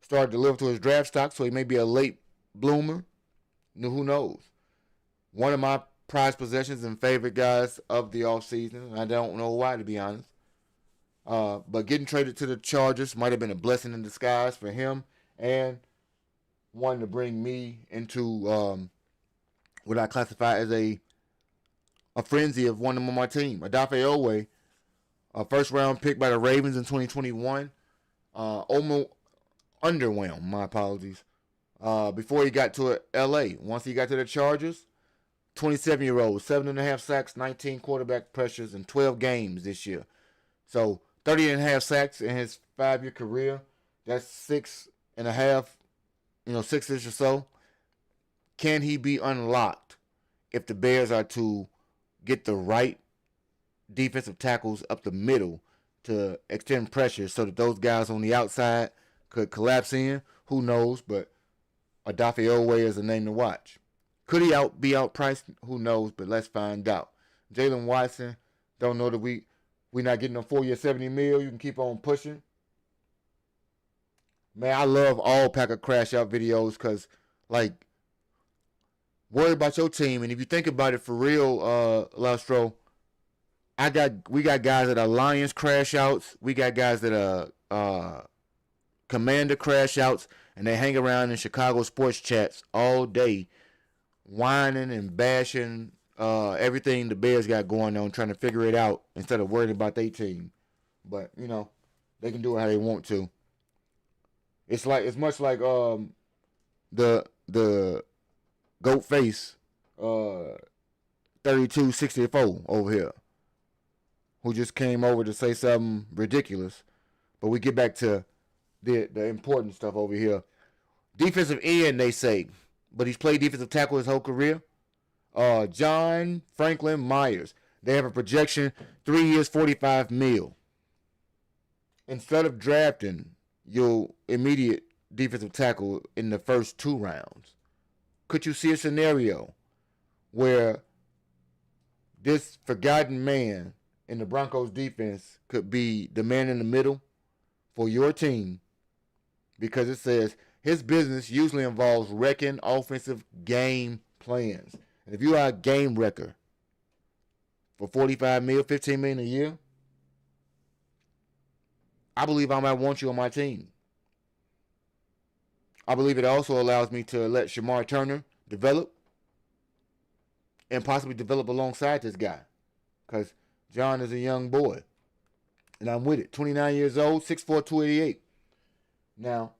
started to live to his draft stock, so he may be a late bloomer. Who knows? One of my prized possessions and favorite guys of the offseason. I don't know why, to be honest. But getting traded to the Chargers might have been a blessing in disguise for him and one to bring me into what I classify as a frenzy of one of them on my team. Odafe Oweh, a first-round pick by the Ravens in 2021. Underwhelmed, my apologies. Before he got to L.A. Once he got to the Chargers, 27-year-old, 7.5 sacks, 19 quarterback pressures, and 12 games this year. So 30.5 sacks in his 5-year career. That's 6.5, 6-ish or so. Can he be unlocked if the Bears are to get the right defensive tackles up the middle to extend pressure so that those guys on the outside could collapse in? Who knows? But Odafe Oweh is a name to watch. Could he be outpriced? Who knows? But let's find out. Jalen Watson, don't know that we're not getting a 4-year, $70 million. You can keep on pushing. Man, I love all Packer crash out videos because, worry about your team. And if you think about it for real, Lastro, we got guys that are Lions crash outs. We got guys that are Commander crash outs, and they hang around in Chicago sports chats all day, whining and bashing everything the Bears got going on, trying to figure it out instead of worrying about their team. But they can do it how they want to. It's much like the goat face 3264 over here, who just came over to say something ridiculous. But we get back to the important stuff over here. Defensive end, they say, but he's played defensive tackle his whole career. John Franklin Myers. They have a projection 3 years, $45 million. Instead of drafting your immediate defensive tackle in the first 2 rounds, could you see a scenario where this forgotten man in the Broncos defense could be the man in the middle for your team? Because it says his business usually involves wrecking offensive game plans. And if you are a game wrecker for $45 million, $15 million a year, I believe I might want you on my team. I believe it also allows me to let Shamar Turner develop and possibly develop alongside this guy. Because John is a young boy. And I'm with it. 29 years old, 6'4", 288. Now,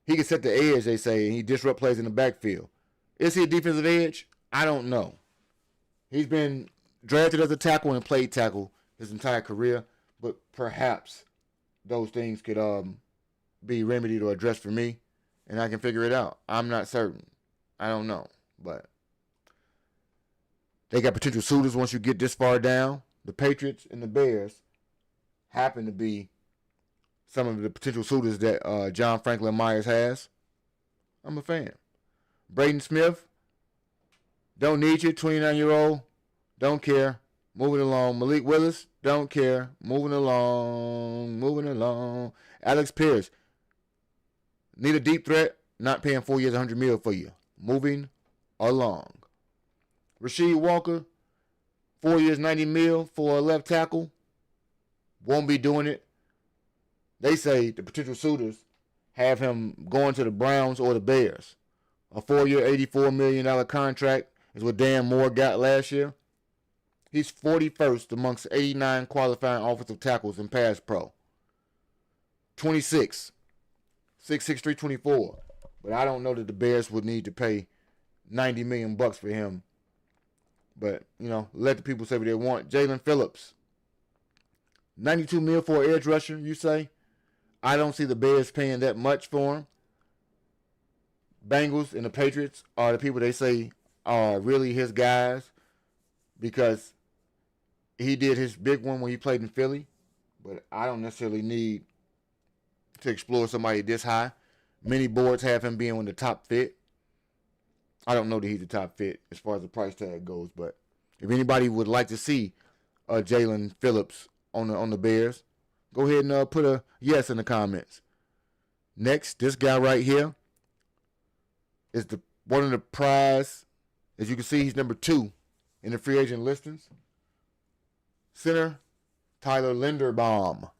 he can set the edge, they say, and he disrupt plays in the backfield. Is he a defensive edge? I don't know. He's been drafted as a tackle and played tackle his entire career, but perhaps those things could be remedied or addressed for me, and I can figure it out. I'm not certain. I don't know, but they got potential suitors once you get this far down. The Patriots and the Bears happen to be some of the potential suitors that John Franklin Myers has. I'm a fan. Braden Smith, don't need you, 29-year-old. Don't care. Moving along. Malik Willis, don't care. Moving along. Alex Pierce, need a deep threat. Not paying 4 years, $100 million for you. Moving along. Rasheed Walker, 4 years, $90 million for a left tackle. Won't be doing it. They say the potential suitors have him going to the Browns or the Bears. A 4-year, $84 million contract is what Dan Moore got last year. He's 41st amongst 89 qualifying offensive tackles in pass pro. 26. 6'6", 324. But I don't know that the Bears would need to pay $90 million for him But, let the people say what they want. Jalen Phillips, 92 mil for an edge rusher, you say? I don't see the Bears paying that much for him. Bengals and the Patriots are the people they say are really his guys because he did his big one when he played in Philly. But I don't necessarily need to explore somebody this high. Many boards have him being one of the top fit. I don't know that he's the top fit as far as the price tag goes, but if anybody would like to see Jalen Phillips on the Bears, go ahead and put a yes in the comments. Next, this guy right here is one of the prize. As you can see, he's number 2 in the free agent listings. Center Tyler Linderbaum,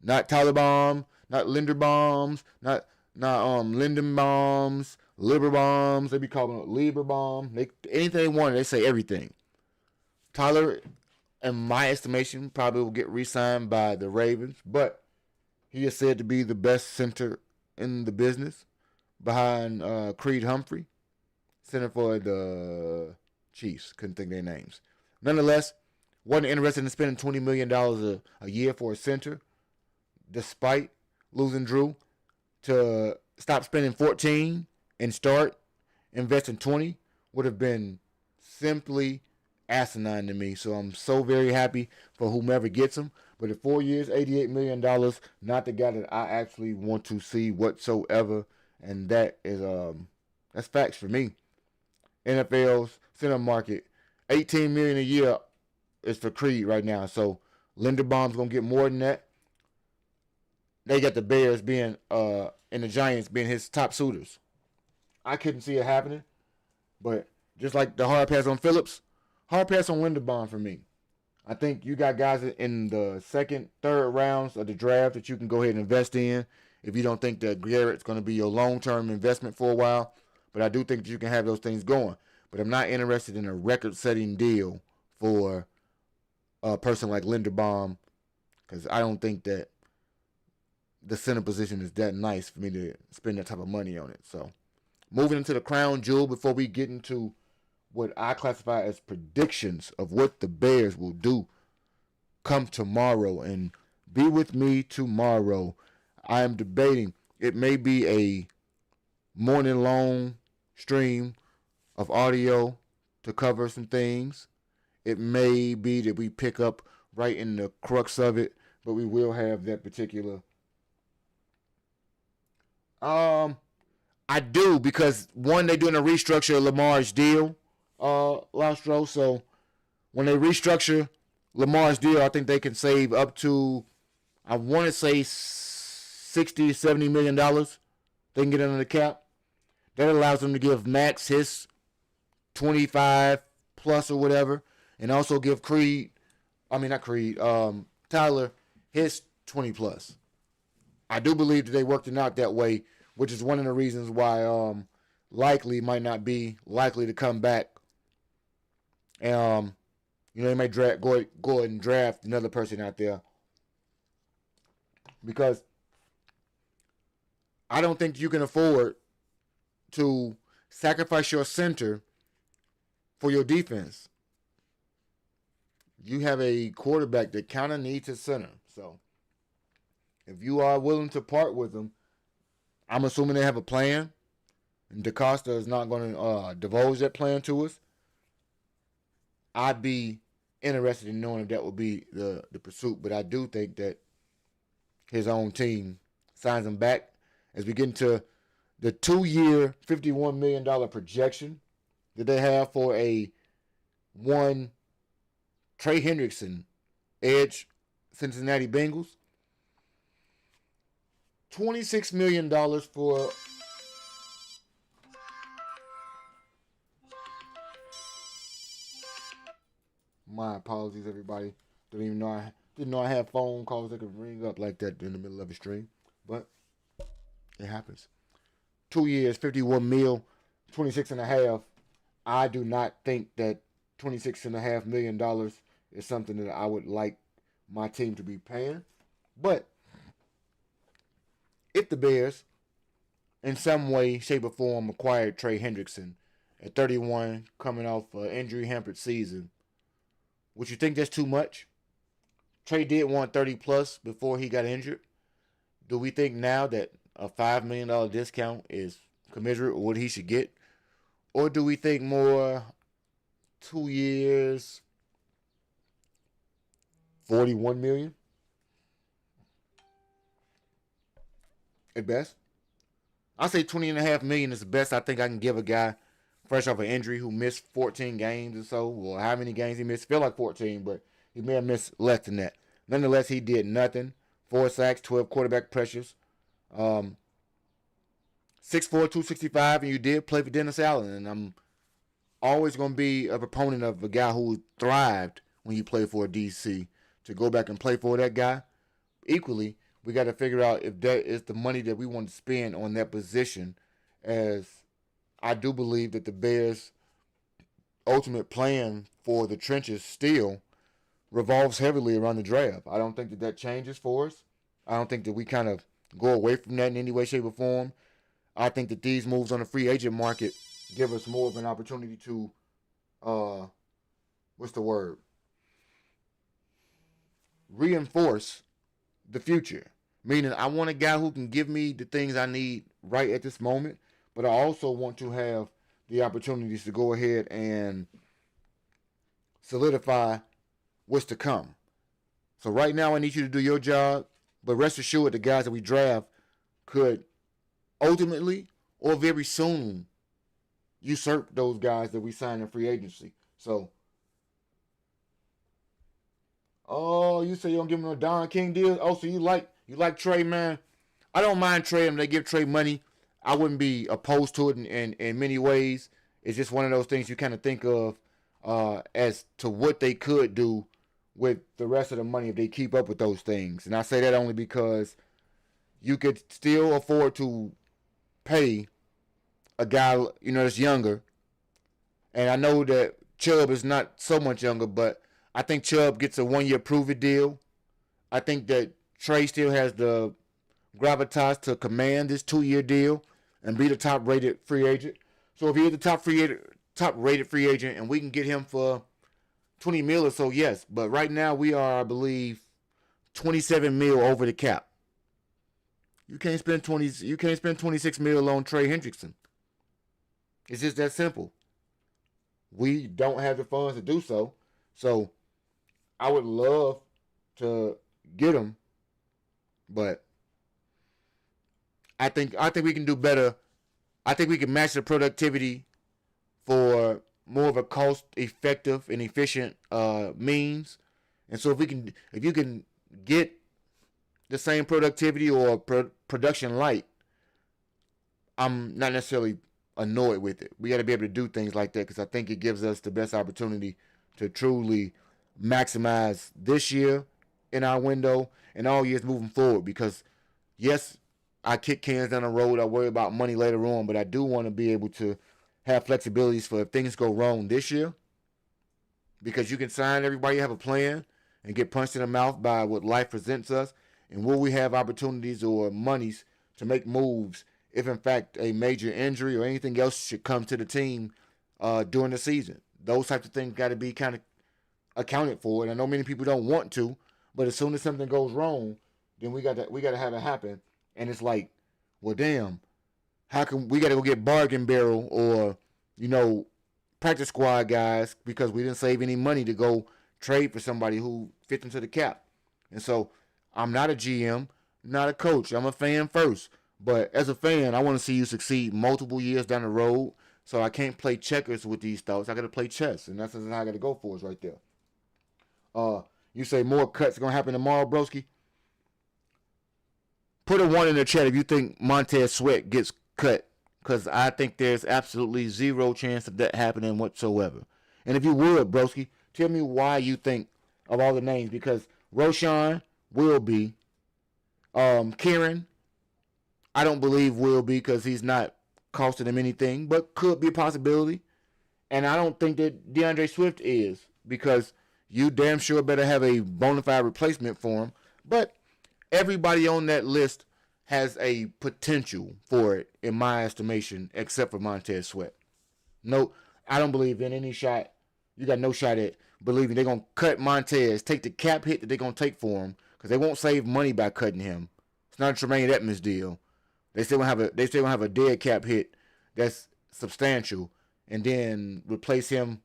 not Tyler Baum, not Linderbaums, not Lindenbaums, Lieberbaums. They be calling it Lieberbaum. Anything they want, they say everything. Tyler, in my estimation, probably will get re-signed by the Ravens, but he is said to be the best center in the business behind Creed Humphrey, center for the Chiefs. Couldn't think their names. Nonetheless, wasn't interested in spending $20 million a year for a center, despite losing Drew, to stop spending 14 and start investing 20 would have been simply asinine to me. So I'm so very happy for whomever gets him. But at 4 years, $88 million, not the guy that I actually want to see whatsoever. And that is that's facts for me. NFL's center market, $18 million a year is for Creed right now. So Linderbaum's gonna get more than that. They got the Bears being and the Giants being his top suitors. I couldn't see it happening, but just like the hard pass on Phillips, hard pass on Linderbaum for me. I think you got guys in the second, third rounds of the draft that you can go ahead and invest in if you don't think that Garrett's going to be your long-term investment for a while. But I do think that you can have those things going. But I'm not interested in a record-setting deal for a person like Linderbaum because I don't think that the center position is that nice for me to spend that type of money on it. So moving into the crown jewel before we get into what I classify as predictions of what the Bears will do come tomorrow. And be with me tomorrow. I am debating. It may be a morning long stream of audio to cover some things. It may be that we pick up right in the crux of it, but we will have that particular. I do because one, they're doing a restructure of Lamar's deal. Lastro. So when they restructure Lamar's deal, I think they can save up to, I want to say $60-70 million. They can get under the cap. That allows them to give Max his 25 plus or whatever, and also give Tyler his 20 plus. I do believe that they worked it out that way, which is one of the reasons why likely might not be likely to come back. They may go and draft another person out there because I don't think you can afford to sacrifice your center for your defense. You have a quarterback that kind of needs a center. So if you are willing to part with them, I'm assuming they have a plan. And DaCosta is not going to divulge that plan to us. I'd be interested in knowing if that would be the pursuit. But I do think that his own team signs him back as we get into the 2-year, $51 million projection that they have for a one Trey Hendrickson, edge, Cincinnati Bengals. $26 million for my apologies, everybody. Didn't know I had phone calls that could ring up like that in the middle of a stream, but it happens. 2 years, 51 mil, 26 and a half. I do not think that $26.5 million is something that I would like my team to be paying. But if the Bears, in some way, shape, or form, acquired Trey Hendrickson at 31, coming off an injury-hampered season. Would you think that's too much? Trey did want 30 plus before he got injured. Do we think now that a $5 million discount is commensurate with what he should get? Or do we think more 2 years, 41 million at best? I say 20.5 million is the best I think I can give a guy fresh off an injury who missed 14 games or so. Well, how many games he missed? Feel like 14, but he may have missed less than that. Nonetheless, he did nothing. 4 sacks, 12 quarterback pressures. 6'4", 265, and you did play for Dennis Allen. And I'm always going to be a proponent of a guy who thrived when he played for a DC. To go back and play for that guy, equally, we got to figure out if that is the money that we want to spend on that position, as I do believe that the Bears' ultimate plan for the trenches still revolves heavily around the draft. I don't think that that changes for us. I don't think that we kind of go away from that in any way, shape, or form. I think that these moves on the free agent market give us more of an opportunity to, reinforce the future. Meaning, I want a guy who can give me the things I need right at this moment, but I also want to have the opportunities to go ahead and solidify what's to come. So right now, I need you to do your job, but rest assured the guys that we draft could ultimately or very soon usurp those guys that we sign in free agency. So, you say you don't give him no Don King deal? Oh, so you like Trey, man? I don't mind Trey if they give Trey money. I wouldn't be opposed to it in many ways. It's just one of those things you kind of think of as to what they could do with the rest of the money if they keep up with those things. And I say that only because you could still afford to pay a guy, that's younger. And I know that Chubb is not so much younger, but I think Chubb gets a 1-year prove-it deal. I think that Trey still has the gravitas to command this 2-year deal and be the top-rated free agent. So if he's the top-rated free agent and we can get him for 20 mil or so, yes. But right now we are, I believe, 27 mil over the cap. You can't spend 26 mil on Trey Hendrickson. It's just that simple. We don't have the funds to do so. So I would love to get him, but I think we can do better. I think we can match the productivity for more of a cost-effective and efficient means. And so if you can get the same productivity or production light, I'm not necessarily annoyed with it. We got to be able to do things like that because I think it gives us the best opportunity to truly maximize this year in our window and all years moving forward. Because yes, I kick cans down the road. I worry about money later on, but I do want to be able to have flexibilities for if things go wrong this year. Because you can sign everybody, have a plan, and get punched in the mouth by what life presents us. And will we have opportunities or monies to make moves if in fact a major injury or anything else should come to the team during the season? Those types of things got to be kind of accounted for. And I know many people don't want to, but as soon as something goes wrong, then we got to have it happen. And it's like, well, damn, how can we got to go get bargain barrel or practice squad guys because we didn't save any money to go trade for somebody who fits into the cap. And so I'm not a GM, not a coach. I'm a fan first. But as a fan, I want to see you succeed multiple years down the road. So I can't play checkers with these thoughts. I got to play chess, and that's how I got to go for us right there. You say more cuts going to happen tomorrow, broski? Put a 1 in the chat if you think Montez Sweat gets cut, because I think there's absolutely zero chance of that happening whatsoever. And if you would, broski, tell me why you think of all the names, because Roshan will be. Kieran, I don't believe will be because he's not costing him anything, but could be a possibility. And I don't think that DeAndre Swift is, because you damn sure better have a bona fide replacement for him. But everybody on that list has a potential for it, in my estimation, except for Montez Sweat. No, I don't believe in any shot. You got no shot at believing they're gonna cut Montez, take the cap hit that they're gonna take for him, because they won't save money by cutting him. It's not a Tremaine Edmonds deal. They still gonna have a dead cap hit that's substantial, and then replace him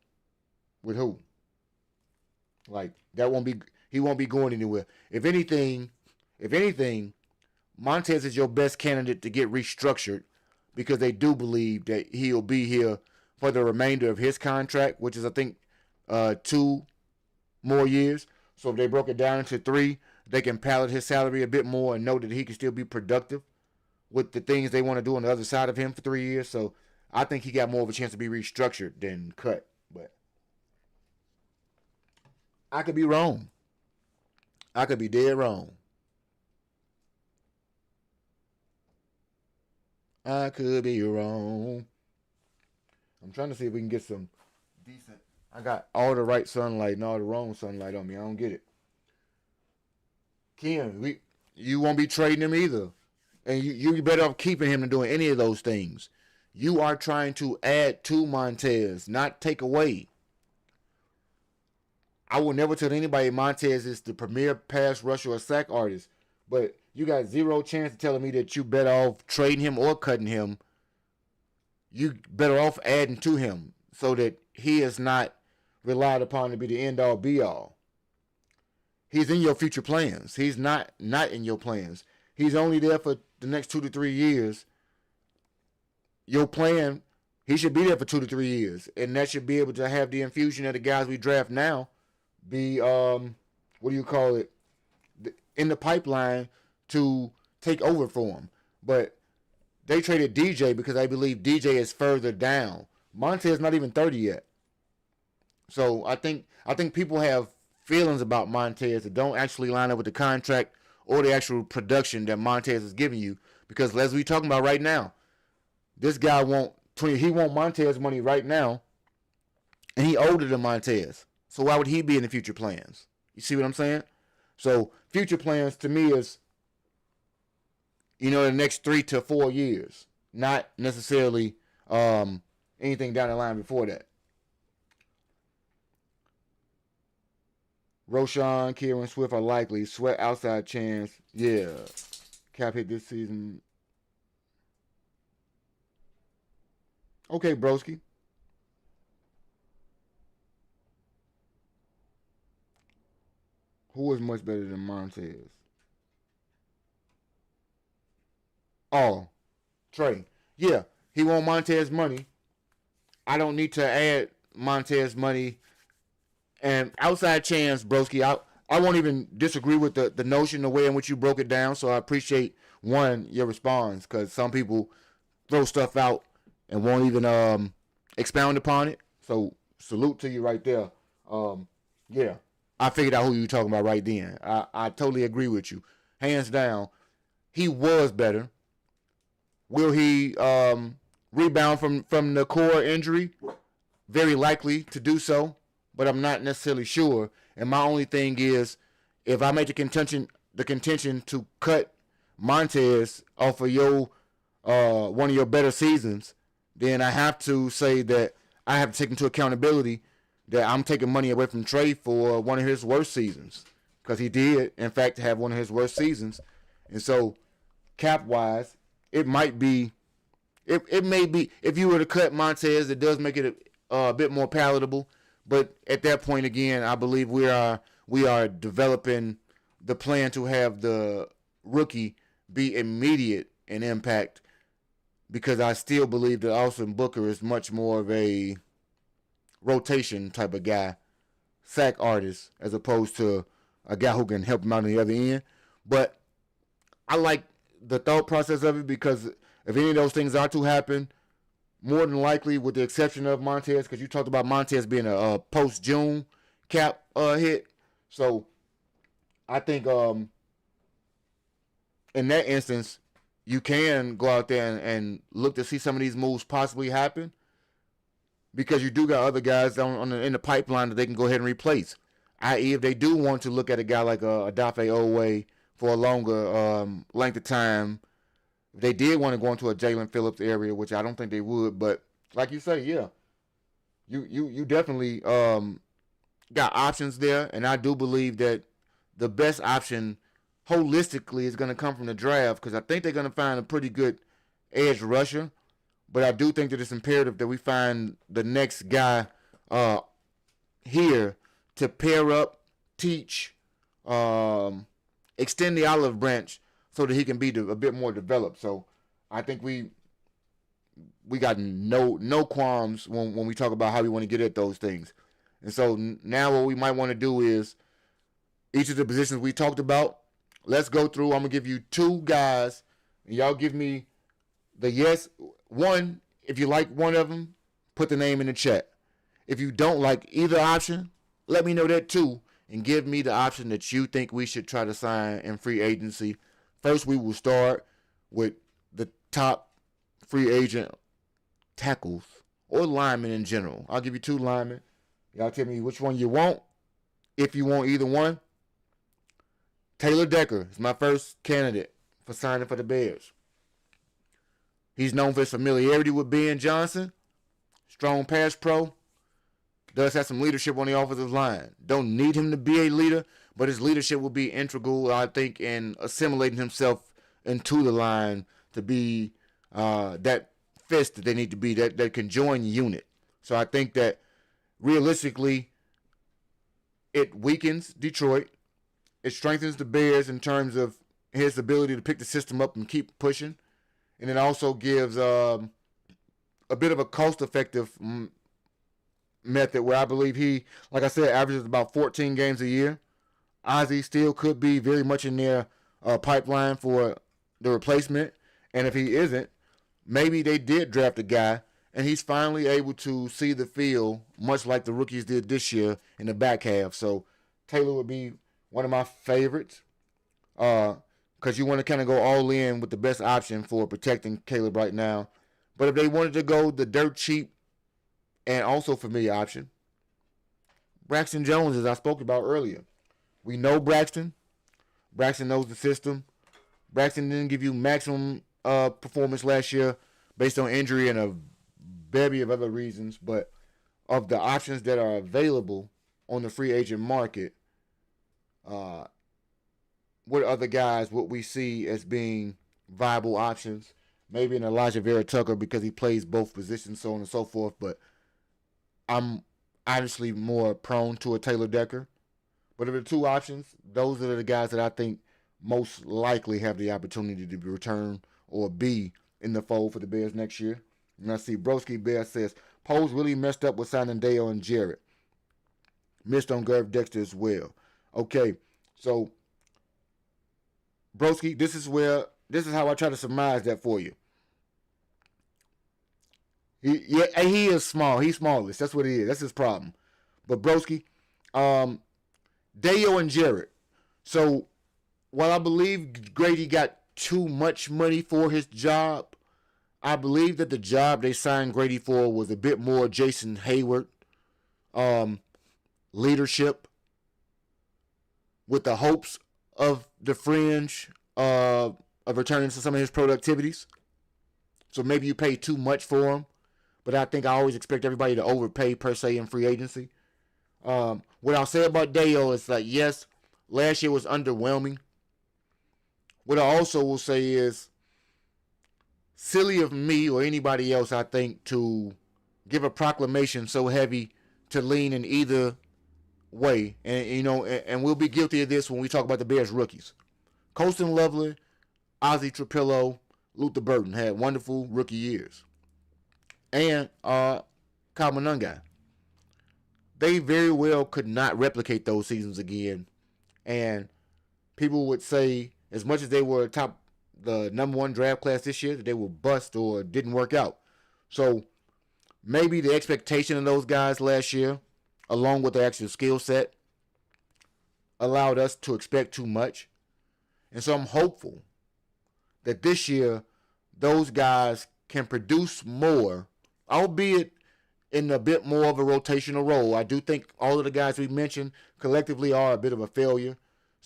with who? Like that won't be. He won't be going anywhere. If anything, Montez is your best candidate to get restructured because they do believe that he'll be here for the remainder of his contract, which is I think 2 more years. So if they broke it down into 3, they can pallet his salary a bit more and know that he can still be productive with the things they want to do on the other side of him for 3 years. So I think he got more of a chance to be restructured than cut. But I could be wrong. I could be dead wrong. I could be wrong. I'm trying to see if we can get some decent. I got all the right sunlight and all the wrong sunlight on me. I don't get it. Ken, you won't be trading him either. And you better off keeping him than doing any of those things. You are trying to add to Montez, not take away. I will never tell anybody Montez is the premier pass rusher or sack artist. But you got zero chance of telling me that you better off trading him or cutting him. You better off adding to him so that he is not relied upon to be the end all be all. He's in your future plans. He's not in your plans. He's only there for the next 2 to 3 years. Your plan, he should be there for 2 to 3 years, and that should be able to have the infusion of the guys we draft now be what do you call it, in the pipeline to take over for him. But they traded DJ because I believe DJ is further down. Montez not even 30 yet. So I think people have feelings about Montez that don't actually line up with the contract or the actual production that Montez is giving you. Because as we talking about right now, this guy want Montez money right now, and he older than Montez. So why would he be in the future plans? You see what I'm saying? So future plans to me is, the next 3 to 4 years, not necessarily anything down the line before that. Roshan, Kieran Swift are likely. Sweat outside chance. Yeah. Cap hit this season. Okay, broski. Who is much better than Montez? Oh, Trey. Yeah, he want Montez money. I don't need to add Montez money. And outside chance, broski, I won't even disagree with the notion, the way in which you broke it down. So I appreciate, your response, because some people throw stuff out and won't even expound upon it. So salute to you right there. Yeah, I figured out who you were talking about right then. I totally agree with you. Hands down, he was better. Will he rebound from the core injury? Very likely to do so, but I'm not necessarily sure. And my only thing is, if I make the contention to cut Montez off of your one of your better seasons, then I have to say that I have to take into accountability that I'm taking money away from Trey for one of his worst seasons, because he did, in fact, have one of his worst seasons. And so, cap-wise, it may be, if you were to cut Montez, it does make it a bit more palatable. But at that point, again, I believe we are developing the plan to have the rookie be immediate in impact, because I still believe that Austin Booker is much more of a rotation type of guy, sack artist, as opposed to a guy who can help him out on the other end. But I like the thought process of it, because if any of those things are to happen, more than likely, with the exception of Montez, because you talked about Montez being a post-June cap hit. So I think in that instance, you can go out there and look to see some of these moves possibly happen, because you do got other guys in the pipeline that they can go ahead and replace. I.e., if they do want to look at a guy like Adafe Owe for a longer length of time, if they did want to go into a Jalen Phillips area, which I don't think they would, but like you say, yeah, you definitely got options there, and I do believe that the best option holistically is going to come from the draft because I think they're going to find a pretty good edge rusher. But I do think that it's imperative that we find the next guy uh, here to pair up, teach, extend the olive branch so that he can be a bit more developed. So I think we got no qualms when we talk about how we want to get at those things. And so now what we might want to do is each of the positions we talked about, let's go through. I'm going to give you two guys, and y'all give me the yes. One, if you like one of them, put the name in the chat. If you don't like either option, let me know that too, and give me the option that you think we should try to sign in free agency. First, we will start with the top free agent tackles or linemen in general. I'll give you two linemen. Y'all tell me which one you want. If you want either one, Taylor Decker is my first candidate for signing for the Bears. He's known for his familiarity with Ben Johnson, strong pass pro, does have some leadership on the offensive line. Don't need him to be a leader, but his leadership will be integral, I think, in assimilating himself into the line to be that fist that they need to be, that can join the unit. So I think that realistically, it weakens Detroit. It strengthens the Bears in terms of his ability to pick the system up and keep pushing. And it also gives a bit of a cost-effective method where I believe he, like I said, averages about 14 games a year. Ozzie still could be very much in their pipeline for the replacement. And if he isn't, maybe they did draft a guy and he's finally able to see the field much like the rookies did this year in the back half. So Taylor would be one of my favorites because you want to kind of go all in with the best option for protecting Caleb right now. But if they wanted to go the dirt cheap and also familiar option, Braxton Jones, as I spoke about earlier. We know Braxton. Braxton knows the system. Braxton didn't give you maximum performance last year based on injury and a bevy of other reasons. But of the options that are available on the free agent market, what other guys would we see as being viable options? Maybe an Elijah Vera Tucker because he plays both positions, so on and so forth. But I'm obviously more prone to a Taylor Decker. But of the two options, those are the guys that I think most likely have the opportunity to return or be in the fold for the Bears next year. And I see Broski Bear says, Poles really messed up with signing Dale and Jarrett. Missed on Gerv Dexter as well. Okay, so Broski, this is how I try to surmise that for you. He is small. He's smallest. That's what he is. That's his problem. But Broski, Dale and Jarrett. So while I believe Grady got too much money for his job, I believe that the job they signed Grady for was a bit more Jason Hayward leadership with the hopes of the fringe of returning to some of his productivities. So maybe you pay too much for him. But I think I always expect everybody to overpay per se in free agency. What I'll say about Dale is like, yes, last year was underwhelming. What I also will say is silly of me or anybody else, I think, to give a proclamation so heavy to lean in either way. And we'll be guilty of this when we talk about the Bears rookies. Colston Lovely, Ozzie Trapillo, Luther Burton had wonderful rookie years. And Kyle Monungai. They very well could not replicate those seasons again. And people would say, as much as they were the number one draft class this year, that they were bust or didn't work out. So maybe the expectation of those guys last year, along with the actual skill set, allowed us to expect too much. And so I'm hopeful that this year those guys can produce more, albeit in a bit more of a rotational role. I do think all of the guys we mentioned collectively are a bit of a failure.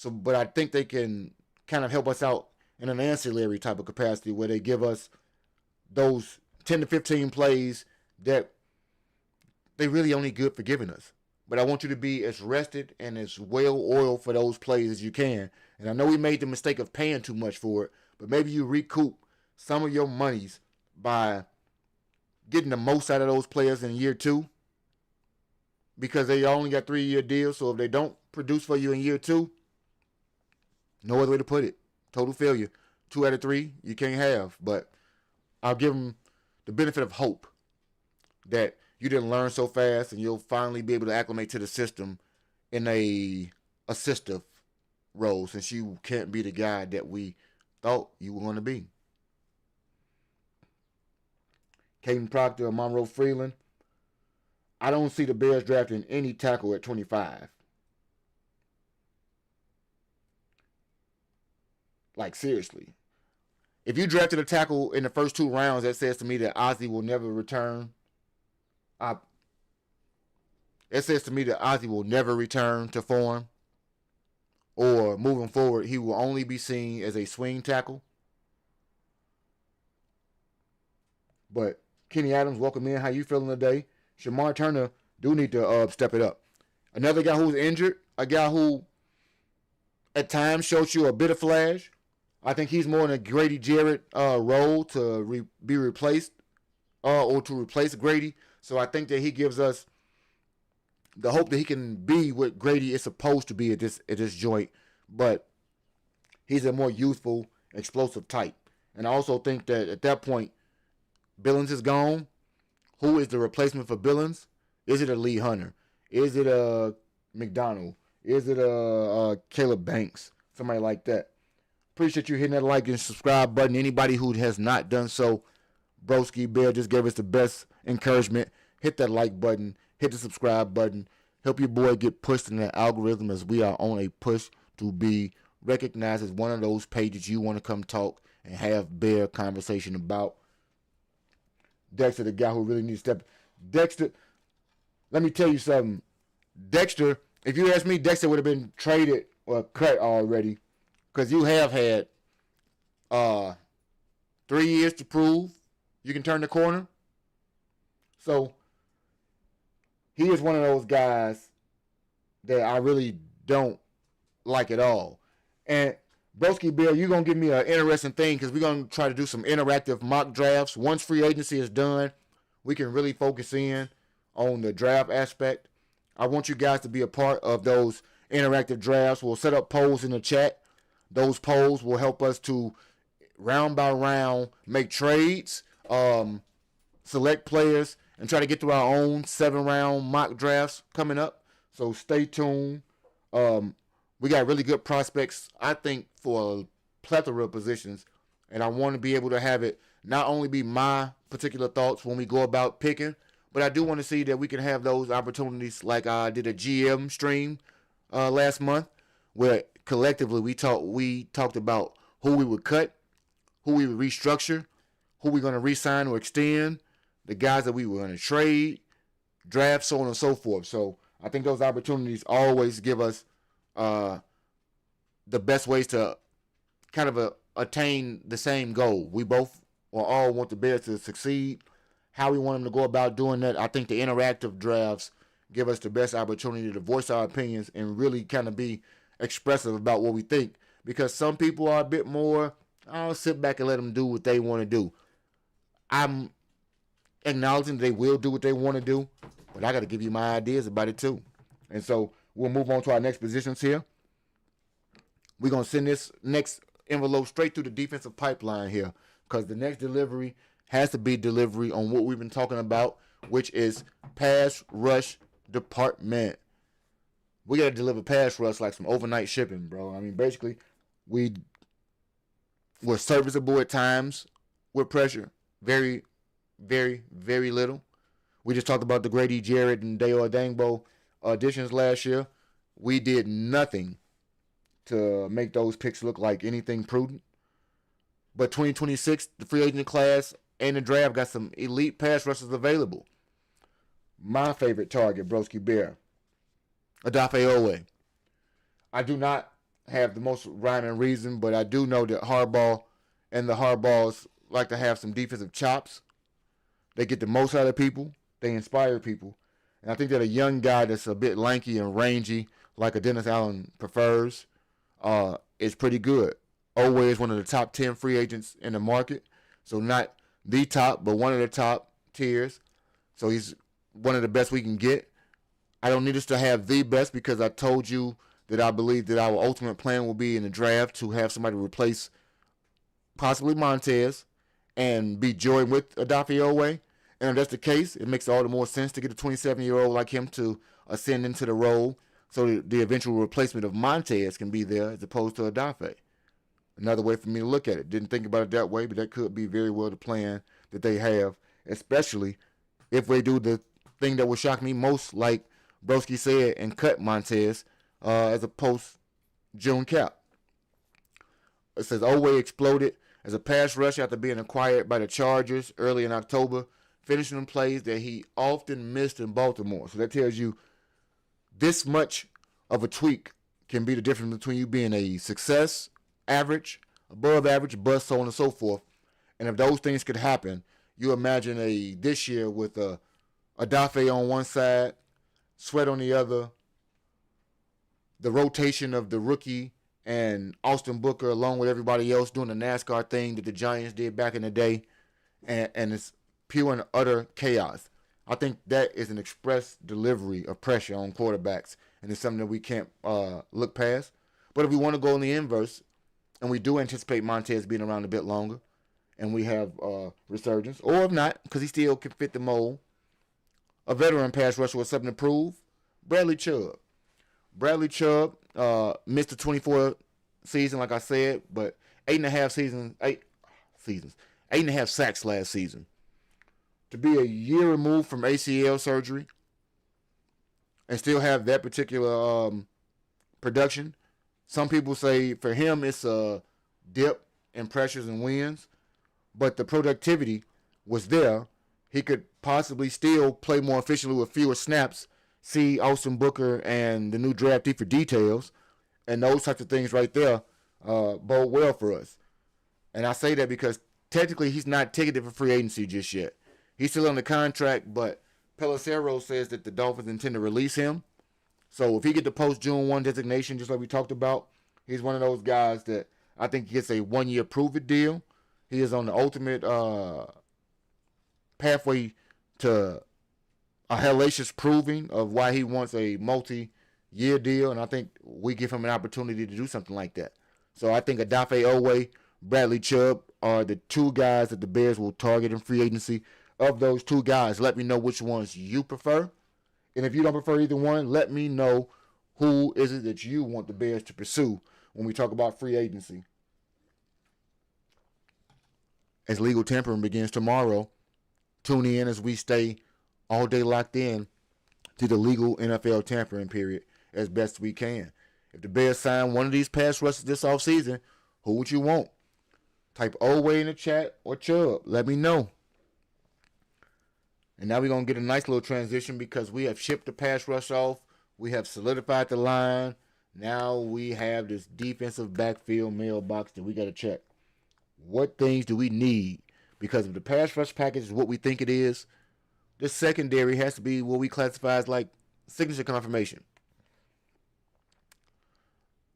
But I think they can kind of help us out in an ancillary type of capacity where they give us those 10 to 15 plays that they really only good for giving us. But I want you to be as rested and as well oiled for those plays as you can. And I know we made the mistake of paying too much for it, but maybe you recoup some of your monies by getting the most out of those players in year 2, because they only got 3-year deals. So if they don't produce for you in year 2, no other way to put it. Total failure. 2 out of 3 you can't have. But I'll give them the benefit of hope that you didn't learn so fast and you'll finally be able to acclimate to the system in a assistive role, since you can't be the guy that we thought you were going to be. Caden Proctor and Monroe Freeland. I don't see the Bears drafting any tackle at 25. Like, seriously. If you drafted a tackle in the first 2 rounds, that says to me that Ozzie will never return. It says to me that Ozzie will never return to form. Or moving forward, he will only be seen as a swing tackle. But Kenny Adams, welcome in. How you feeling today? Shamar Turner do need to step it up. Another guy who's injured, a guy who at times shows you a bit of flash. I think he's more in a Grady Jarrett role to be replaced or to replace Grady. So I think that he gives us the hope that he can be what Grady is supposed to be at this joint. But he's a more youthful, explosive type. And I also think that at that point, Billings is gone. Who is the replacement for Billings? Is it a Lee Hunter? Is it a McDonald? Is it a Caleb Banks? Somebody like that. Appreciate you hitting that like and subscribe button. Anybody who has not done so, Broski Bear just gave us the best encouragement. Hit that like button. Hit the subscribe button. Help your boy get pushed in that algorithm, as we are on a push to be recognized as one of those pages you want to come talk and have Bear conversation about. Dexter, the guy who really needs to step. Dexter, let me tell you something. Dexter, if you ask me, Dexter would have been traded or cut already, because you have had 3 years to prove you can turn the corner. So he is one of those guys that I really don't like at all. And Broski Bill, you're going to give me an interesting thing, because we're going to try to do some interactive mock drafts. Once free agency is done, we can really focus in on the draft aspect. I want you guys to be a part of those interactive drafts. We'll set up polls in the chat. Those polls will help us to, round by round, make trades, select players, and try to get through our own 7-round mock drafts coming up. So stay tuned. We got really good prospects, I think, for a plethora of positions. And I want to be able to have it not only be my particular thoughts when we go about picking, but I do want to see that we can have those opportunities, like I did a GM stream last month, where collectively we talked about who we would cut, who we would restructure, who we're going to re-sign or extend, the guys that we were going to trade, draft, so on and so forth. So I think those opportunities always give us the best ways to kind of attain the same goal. We both or all want the Bears to succeed. How we want them to go about doing that, I think the interactive drafts give us the best opportunity to voice our opinions and really kind of be expressive about what we think. Because some people are a bit more, I'll sit back and let them do what they want to do. I'm acknowledging they will do what they want to do, but I got to give you my ideas about it too. And so we'll move on to our next positions here. We're going to send this next envelope straight through the defensive pipeline here, because the next delivery has to be delivery on what we've been talking about, which is pass rush department. We got to deliver pass rush like some overnight shipping, bro. I mean, basically, we're serviceable at times with pressure. Very, very, very little. We just talked about the Grady Jarrett and Dayo Adangbo auditions last year. We did nothing to make those picks look like anything prudent. But 2026, the free agent class and the draft got some elite pass rushers available. My favorite target, Broski Bear, Odafe Owe. I do not have the most rhyme and reason, but I do know that Harbaugh and the Harbaughs like to have some defensive chops. They get the most out of people. They inspire people. And I think that a young guy that's a bit lanky and rangy, like a Dennis Allen prefers, is pretty good. Oweh is one of the top 10 free agents in the market. So not the top, but one of the top tiers. So he's one of the best we can get. I don't need us to have the best because I told you that I believe that our ultimate plan will be in the draft to have somebody replace possibly Montez and be joined with Odafe Oweh. And if that's the case, it makes all the more sense to get a 27-year-old like him to ascend into the role so the eventual replacement of Montez can be there as opposed to Odafe. Another way for me to look at it. Didn't think about it that way, but that could be very well the plan that they have, especially if they do the thing that would shock me most, like Broski said, and cut Montez as a post-June cap. It says Oweh exploded as a pass rush after being acquired by the Chargers early in October, finishing in plays that he often missed in Baltimore. So that tells you this much of a tweak can be the difference between you being a success, average, above average, bust, so on and so forth. And if those things could happen, you imagine this year with Odafe on one side, Sweat on the other, the rotation of the rookie and Austin Booker along with everybody else doing the NASCAR thing that the Giants did back in the day, and it's pure and utter chaos. I think that is an express delivery of pressure on quarterbacks, and it's something that we can't look past. But if we want to go in the inverse, and we do anticipate Montez being around a bit longer, and we have resurgence, or if not, because he still can fit the mold, a veteran pass rusher with something to prove, Bradley Chubb. Bradley Chubb missed the 24 season, like I said, but 8.5 sacks last season. To be a year removed from ACL surgery and still have that particular production, some people say for him it's a dip in pressures and wins, but the productivity was there. He could possibly still play more efficiently with fewer snaps. See Austin Booker and the new draftee for details, and those types of things right there bode well for us. And I say that because technically he's not ticketed for free agency just yet. He's still under contract, but Pelissero says that the Dolphins intend to release him. So if he get the post-June 1 designation, just like we talked about, he's one of those guys that I think gets a one-year prove-it deal. He is on the ultimate pathway to a hellacious proving of why he wants a multi-year deal, and I think we give him an opportunity to do something like that. So I think Odafe Oweh, Bradley Chubb are the two guys that the Bears will target in free agency. Of those two guys, let me know which ones you prefer. And if you don't prefer either one, let me know who is it that you want the Bears to pursue when we talk about free agency. As legal tampering begins tomorrow, tune in as we stay all day locked in to the legal NFL tampering period as best we can. If the Bears sign one of these pass rushers this offseason, who would you want? Type Oweh in the chat or Chubb. Let me know. And now we're going to get a nice little transition because we have shipped the pass rush off. We have solidified the line. Now we have this defensive backfield mailbox that we got to check. What things do we need? Because if the pass rush package is what we think it is, the secondary has to be what we classify as like signature confirmation.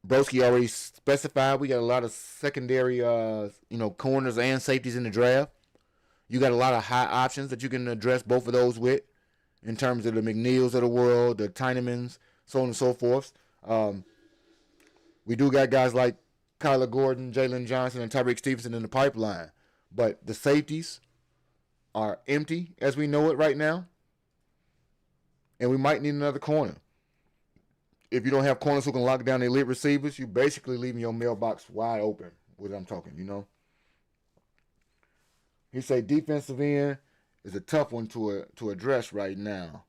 Broski already specified we got a lot of secondary corners and safeties in the draft. You got a lot of high options that you can address both of those with in terms of the McNeils of the world, the Tynamans, so on and so forth. We do got guys like Kyler Gordon, Jalen Johnson, and Tyreek Stevenson in the pipeline. But the safeties are empty as we know it right now. And we might need another corner. If you don't have corners who can lock down the elite receivers, you basically leaving your mailbox wide open with what I'm talking, He said defensive end is a tough one to address right now.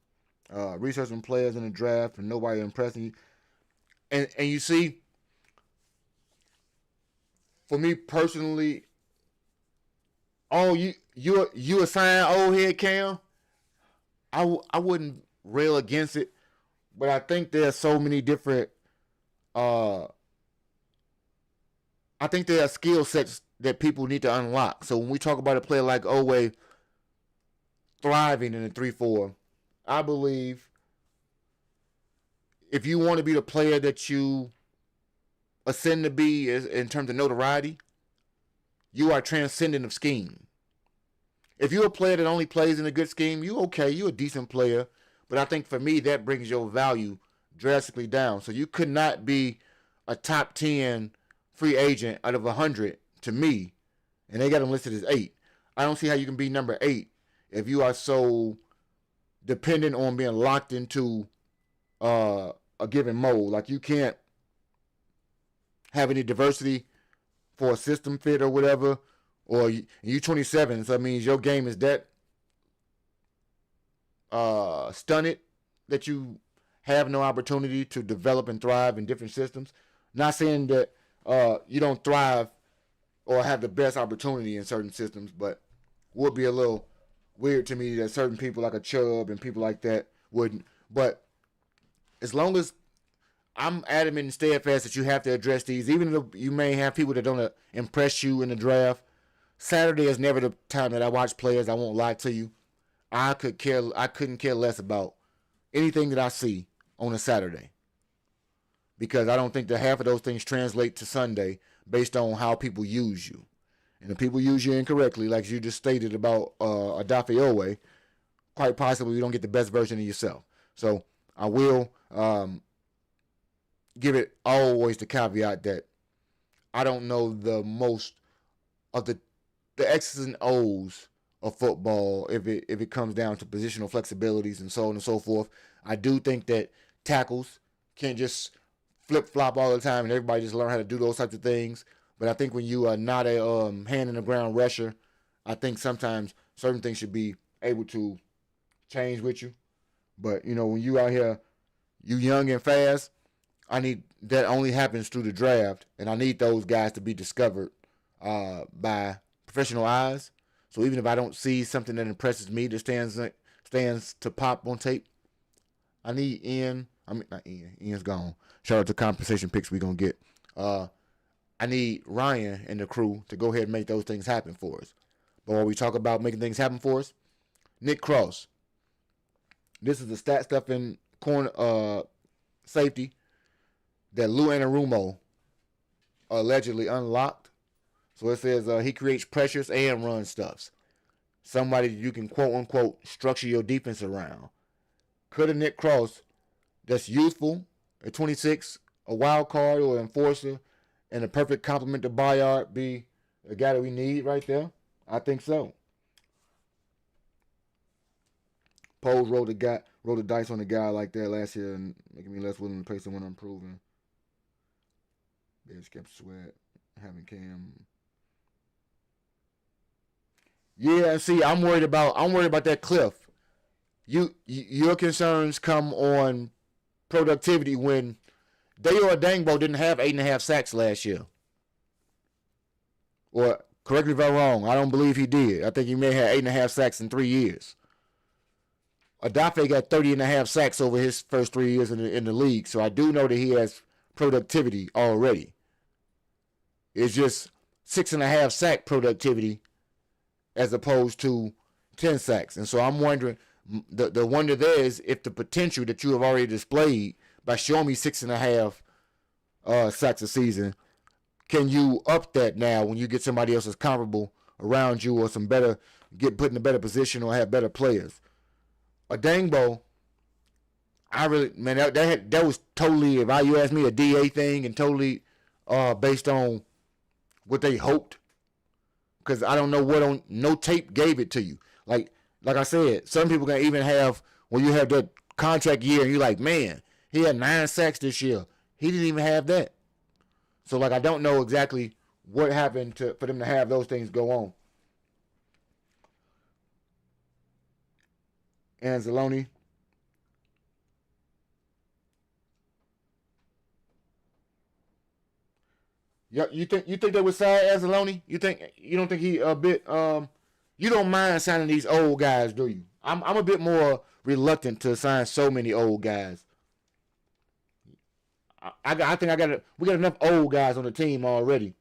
Researching players in the draft and nobody impressing you. And you see, for me personally, you assign old head Cam, I wouldn't rail against it, but I think there are so many different I think there are skill sets that people need to unlock. So when we talk about a player like Oweh thriving in the 3-4, I believe if you want to be the player that you ascend to be in terms of notoriety, you are transcendent of scheme. If you're a player that only plays in a good scheme, you okay, you're a decent player. But I think for me, that brings your value drastically down. So you could not be a top 10 free agent out of 100 to me, and they got him listed as 8. I don't see how you can be number 8 if you are so dependent on being locked into a given mold. Like you can't have any diversity for a system fit or whatever, or you 27, so that means your game is that stunted that you have no opportunity to develop and thrive in different systems. Not saying that you don't thrive or have the best opportunity in certain systems, but would be a little weird to me that certain people like a Chubb and people like that wouldn't. But as long as I'm adamant and steadfast that you have to address these, even though you may have people that don't impress you in the draft. Saturday is never the time that I watch players. I won't lie to you. I couldn't care less about anything that I see on a Saturday, because I don't think that half of those things translate to Sunday based on how people use you. And if people use you incorrectly, like you just stated about Adafe Owe, quite possibly you don't get the best version of yourself. So I will give it always the caveat that I don't know the most of the X's and O's of football if it comes down to positional flexibilities and so on and so forth. I do think that tackles can't just flip flop all the time and everybody just learn how to do those types of things. But I think when you are not a hand in the ground rusher, I think sometimes certain things should be able to change with you. But when you out here, you young and fast, I need that only happens through the draft, and I need those guys to be discovered by professional eyes. So even if I don't see something that impresses me that stands to pop on tape, I need Ian. I mean, not Ian. Ian's gone. Shout out to compensation picks we gonna get. I need Ryan and the crew to go ahead and make those things happen for us. But when we talk about making things happen for us, Nick Cross. This is the stat stuff in corner safety that Lou Anarumo allegedly unlocked. So it says he creates pressures and run stuffs. Somebody you can quote unquote structure your defense around. Could a Nick Cross that's youthful at 26, a wild card or enforcer, and a perfect complement to Bayard be the guy that we need right there? I think so. Poles rolled the dice on a guy like that last year and making me less willing to pay someone unproven. Bears kept Sweat, having Cam. Yeah, see, I'm worried about that cliff. Your concerns come on productivity when Dayo Dangbo didn't have 8.5 sacks last year. Or correct me if I'm wrong. I don't believe he did. I think he may have 8.5 sacks in 3 years. Adafe got 30.5 sacks over his first 3 years in the league, so I do know that he has productivity already. It's just 6.5 sack productivity as opposed to 10 sacks. And so I'm wondering, the wonder there is if the potential that you have already displayed by showing me 6.5 sacks a season, can you up that now when you get somebody else that's comparable around you or get put in a better position or have better players? A Dangbo, that was totally, if you ask me, a DA thing and totally based on what they hoped, because I don't know no tape gave it to you. Like I said, some people can even have, when you have that contract year and you're like, man, he had 9 sacks this year. He didn't even have that. So I don't know exactly what happened for them to have those things go on. Anzalone. Yeah, you think they would sign Anzalone? You don't think he a bit you don't mind signing these old guys, do you? I'm a bit more reluctant to sign so many old guys. I think we got enough old guys on the team already.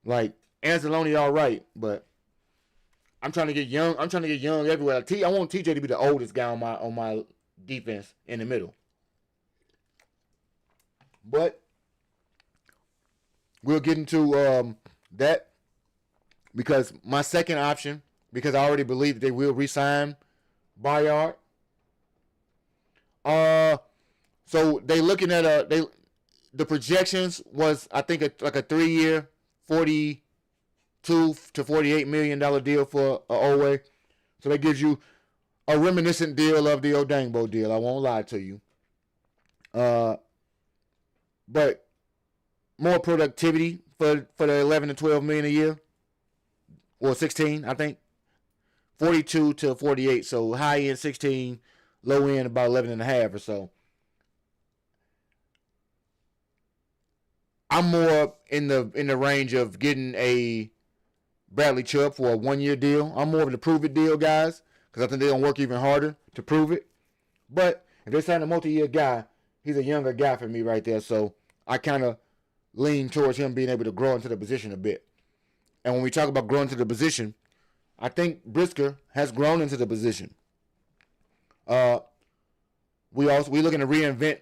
Like Anzalone, all right, but I'm trying to get young. I'm trying to get young everywhere. I want TJ to be the oldest guy on my defense in the middle. But we'll get into that because my second option, because I already believe that they will re-sign Bayard. So they looking at the projections was I think like a 3-year, $42 to $48 million deal for Owe. So that gives you a reminiscent deal of the Odangbo deal. I won't lie to you. But more productivity for the 11 to 12 million a year, or 16, I think. 42 to 48, so high end 16, low end about 11 and a half or so. I'm more in the range of getting a Bradley Chubb for a 1-year deal. I'm more of the prove it deal guys because I think they're gonna work even harder to prove it. But if they sign a multi-year guy, he's a younger guy for me right there, so I kind of lean towards him being able to grow into the position a bit. And when we talk about growing into the position, I think Brisker has grown into the position. We looking to reinvent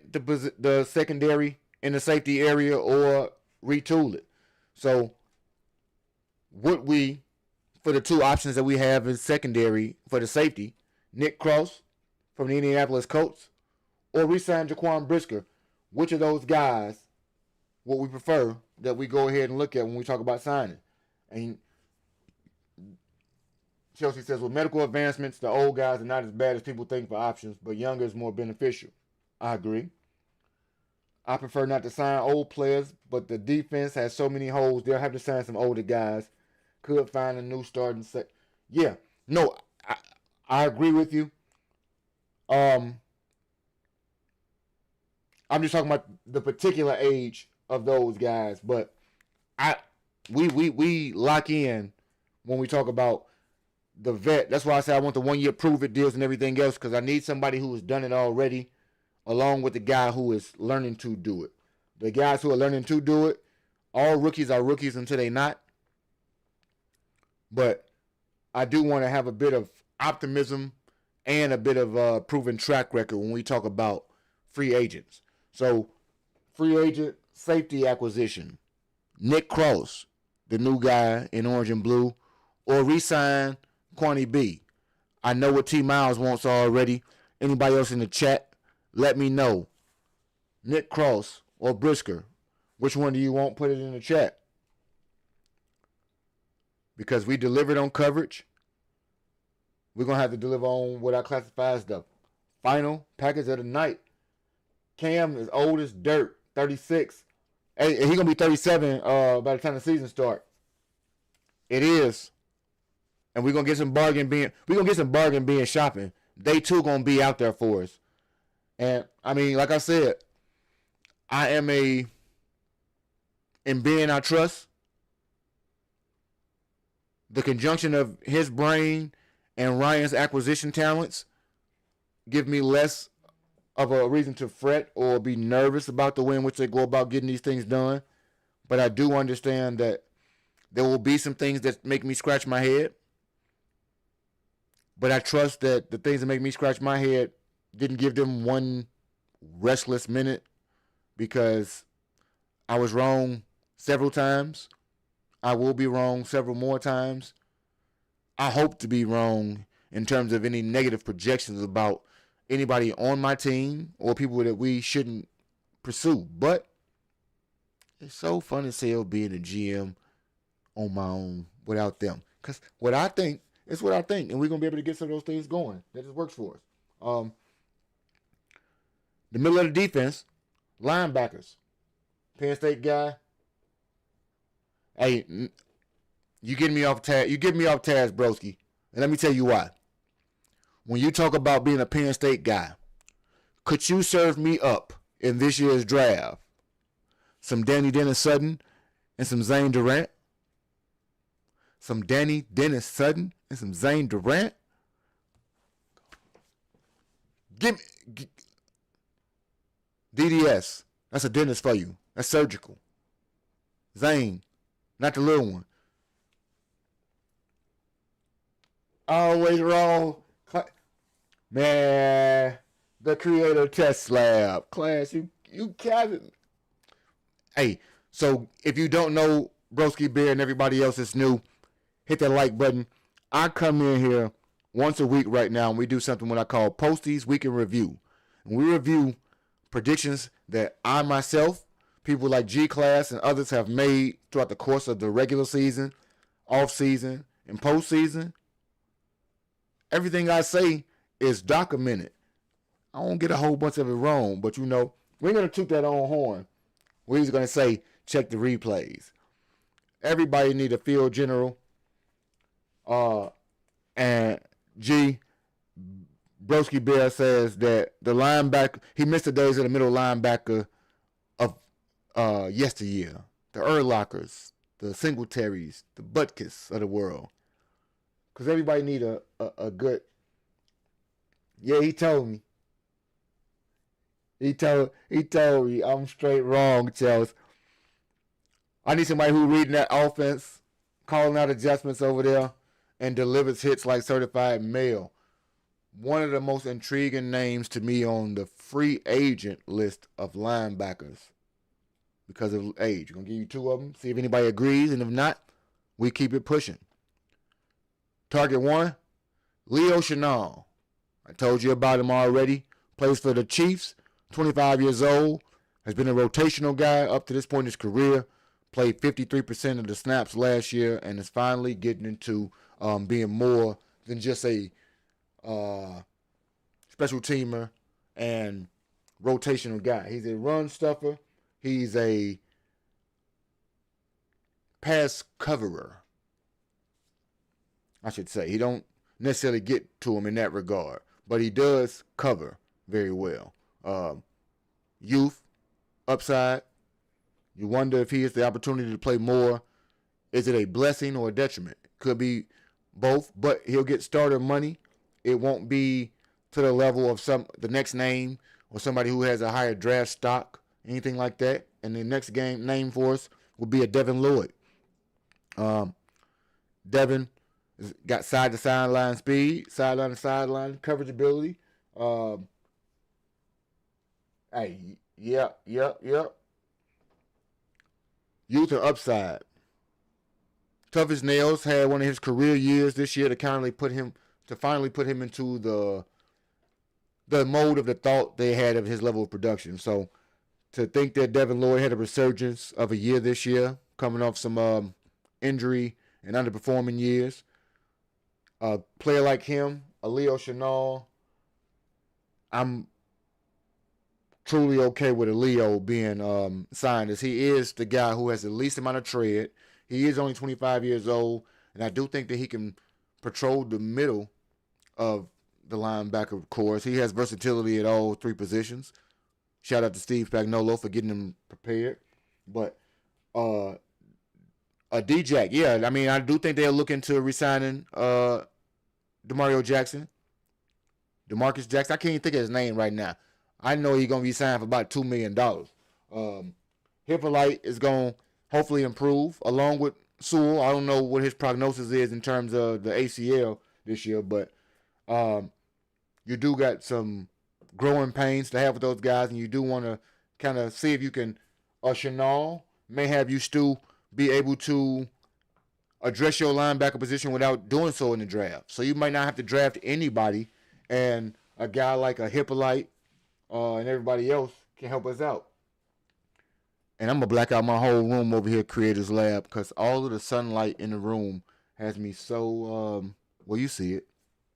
the secondary in the safety area or retool it. So would we, for the two options that we have in secondary for the safety, Nick Cross from the Indianapolis Colts or re-sign Jaquan Brisker, which of those guys would we prefer that we go ahead and look at when we talk about signing? And Chelsea says, with medical advancements, the old guys are not as bad as people think for options, but younger is more beneficial. I agree. I prefer not to sign old players, but the defense has so many holes, they'll have to sign some older guys. Could find a new starting set. Yeah, no, I agree with you. I'm just talking about the particular age of those guys, but we lock in when we talk about the vet. That's why I say I want the 1-year prove it deals and everything else, because I need somebody who has done it already, along with the guy who is learning to do it. The guys who are learning to do it, all rookies are rookies until they not. But I do want to have a bit of optimism and a bit of proven track record when we talk about free agents. So, free agent safety acquisition, Nick Cross, the new guy in orange and blue, or re-sign Kwani B. I know what T Miles wants already. Anybody else in the chat, let me know. Nick Cross or Brisker, which one do you want? Put it in the chat. Because we delivered on coverage, we're going to have to deliver on what I classify as the final package of the night. Cam is old as dirt, 36. Hey, he's going to be 37 by the time the season starts. It is. And we're going to get some bargain being shopping. They too going to be out there for us. And, I mean, like I said, I am in being I trust. The conjunction of his brain and Ryan's acquisition talents give me less of a reason to fret or be nervous about the way in which they go about getting these things done. But I do understand that there will be some things that make me scratch my head. But I trust that the things that make me scratch my head didn't give them one restless minute, because I was wrong several times. I will be wrong several more times. I hope to be wrong in terms of any negative projections about anybody on my team or people that we shouldn't pursue. But it's so fun as hell being a GM on my own without them. Because what I think is what I think. And we're going to be able to get some of those things going. That just works for us. The middle of the defense, linebackers. Penn State guy. Hey, you get me off task, broski. And let me tell you why. When you talk about being a Penn State guy, could you serve me up in this year's draft some Danny Dennis Sutton and some Zane Durant? Some Danny Dennis Sutton and some Zane Durant? Give me DDS. That's a dentist for you. That's surgical. Zane. Not the little one. Always wrong. Man, the creator test lab. Class, you capping. Hey, so if you don't know Broski Bear and everybody else is new, hit that like button. I come in here once a week right now, and we do something what I call Posties Week in Review. And we review predictions that I myself, people like G Class and others have made throughout the course of the regular season, off season, and postseason. Everything I say is documented. I don't get a whole bunch of it wrong, but we ain't gonna toot that on horn. We're just gonna say check the replays. Everybody need a field general. And G Broski Bear says that the linebacker, he missed the days of the middle linebacker of yesteryear. The Urlachers, the Singletaries, the Butkus of the world. Because everybody need a good. Yeah, he told me. He told me I'm straight wrong, Chels. I need somebody who reading that offense, calling out adjustments over there, and delivers hits like certified mail. One of the most intriguing names to me on the free agent list of linebackers because of age. We're going to give you two of them, see if anybody agrees, and if not, we keep it pushing. Target one, Leo Chenal. I told you about him already. Plays for the Chiefs, 25 years old, has been a rotational guy up to this point in his career, played 53% of the snaps last year, and is finally getting into being more than just a special teamer and rotational guy. He's a run stuffer. He's a pass coverer, I should say. He don't necessarily get to him in that regard, but he does cover very well. Youth, upside. You wonder if he has the opportunity to play more. Is it a blessing or a detriment? Could be both, but he'll get starter money. It won't be to the level of the next name or somebody who has a higher draft stock, anything like that. And the next game name for us will be a Devin Lloyd. Devin got side to sideline speed, sideline to sideline coverage ability. Yep. Youth and upside. Tough as nails, had one of his career years this year to finally put him into the mode of the thought they had of his level of production. So to think that Devin Lloyd had a resurgence of a year this year, coming off some injury and underperforming years, a player like him, a Leo Chenal, I'm truly okay with a Leo being signed, as he is the guy who has the least amount of tread. He is only 25 years old, and I do think that he can patrol the middle of the linebacker course. He has versatility at all three positions. Shout out to Steve Spagnuolo for getting him prepared. But a D-Jack, yeah, I mean, I do think they're looking to re-signing Demarcus Jackson. I can't even think of his name right now. I know he's going to be signed for about $2 million. Hippolyte is going to hopefully improve along with Sewell. I don't know what his prognosis is in terms of the ACL this year, but you do got some growing pains to have with those guys, and you do want to kind of see if you can, Chenal may have you still be able to address your linebacker position without doing so in the draft. So you might not have to draft anybody, and a guy like a Hippolyte and everybody else can help us out. And I'm going to black out my whole room over here, Creators Lab, because all of the sunlight in the room has me so, well, you see it.